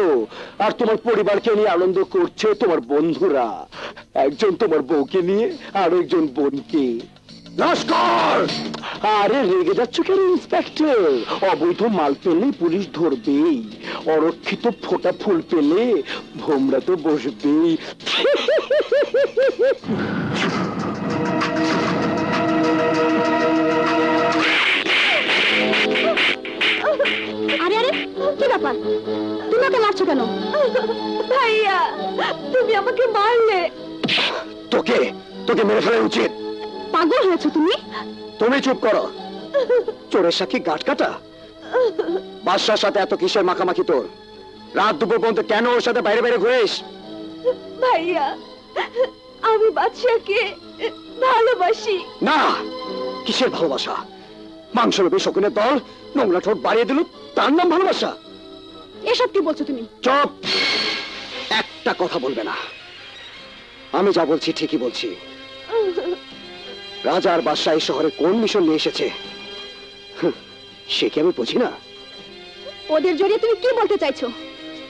আর তোমার পরিবারকে নিয়ে আনন্দ করছে তোমার বন্ধুরা। একজন তোমার বউকে নিয়ে আর একজন বোনকে। লস্কর! আরে রেগে যাচ্ছ কেন ইন্সপেক্টর? অবৈধ মাল পেলে পুলিশ ধরবেই, অরক্ষিত ফোটা ফুল পেলে ভোমরা তো বসবেই। আরে আরে কি ব্যাপার, তুমি ওকে মারছো কেন? ভাইয়া, তুমি আমাকে মারলে। তোকে তোকে মেরে ফেলা উচিত। পাগল হয়েছো তুমি? তুমি চুপ করো। চোরের সাক্ষী গাট কাটা। বাদশার সাথে এত কিসের মাখামাখি তোর? রাত দুপুর পর্যন্ত কেন ওর সাথে বাইরে বাইরে ঘুরিস? ভাইয়া, আমি বাদশাকে ভালোবাসি। না, কিসের ভালোবাসা? মাংস লোভী শকুনের দল নোংরা ঠোঁট বাড়িয়ে দিল, তার নাম ভালোবাসা? এসব কি বলছো তুমি? চুপ! একটা কথা বলবে না। আমি যা বলছি ঠিকই বলছি। রাজা আর বাদশা এই শহরে কোন মিশন নিয়ে এসেছে সে কি আমি বুঝি না? ওদের জড়িয়ে তুমি কি বলতে চাইছো?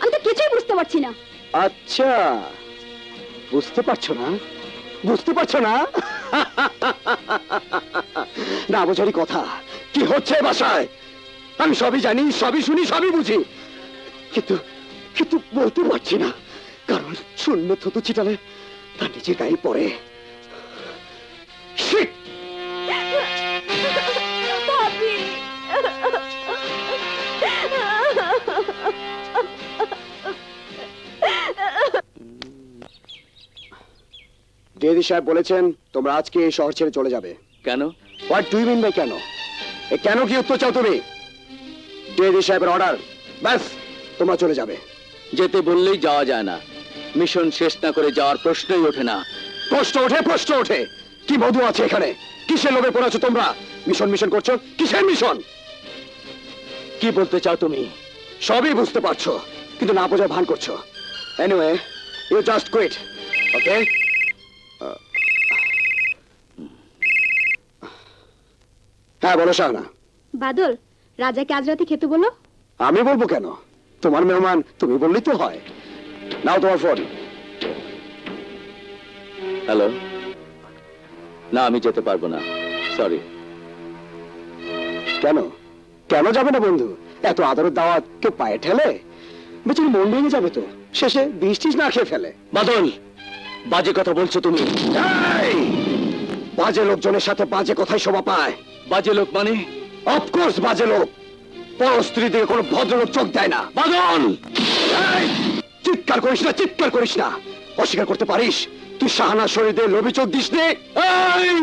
আমি তো কিছুই বুঝতে পারছি না। আচ্ছা, বুঝতে পারছো না? বুঝতে পারছো না? না বোঝারই কথা। কি হচ্ছে এ বাসায়? আমি সবই জানি, সবই শুনি, সবই বুঝি, কিন্তু কিন্তু বলতে পারছি না, কারণ শূন্য থুতু ছিটালে তার নিজের গায়ে পড়ে। Shit! ভাবি, ডেদি সাহেব বলেছেন তোমরা আজকে এই শহর ছেড়ে চলে যাবে। কেন? What do you mean by কেন? এ কেন কি উত্তর চাও তুমি? ডেদি সাহেবের অর্ডার, ব্যাস তোমরা চলে যাবে। যেতে বললেই যাওয়া যায় না। মিশন শেষ না করে যাওয়ার প্রশ্নই ওঠে না। প্রশ্ন ওঠে, প্রশ্ন ওঠে। কি মধু আছে এখানে? কিসের লোভে পড়েছো তোমরা? মিশন মিশন করছো, কিসের মিশন? কি বলতে চাও তুমি? সবই বুঝতে পারছো, কিন্তু না বোঝার ভান করছো। এনিওয়ে, ইউ জাস্ট কুইট, ওকে? হ্যাঁ বলো শাহনা। বাদল, রাজাকে আজ রাতে খেতে বলো। আমি বলবো কেন? তোমার মেহমান, তুমি বললেই তো হয়। নাও তোমার ফোন। হ্যালো? না, আমি যেতে পারবো না, সরি। কেন? কেন যাবে না বন্ধু? এত আদরের দাওয়াত কেউ পায়ে ঠেলে? বেচারি মন ভেঙে যাবে তো, শেষে বিষ টিস না খেয়ে ফেলে। বাদল, বাজে কথা বলছো তুমি। এই! বাজে লোকজনের সাথে বাজে কথাই শোভা পায়। বাজে লোক মানে? অফকোর্স বাজে লোক। পর স্ত্রী দিকে কোনো ভদ্রলোক চোখ দেয় না। বাদল! এই! চিৎকার করিস না, চিৎকার করিস না। অস্বীকার করতে পারিস তুই শাহানা শরীরে লোভী চোখ দিস নে? এই!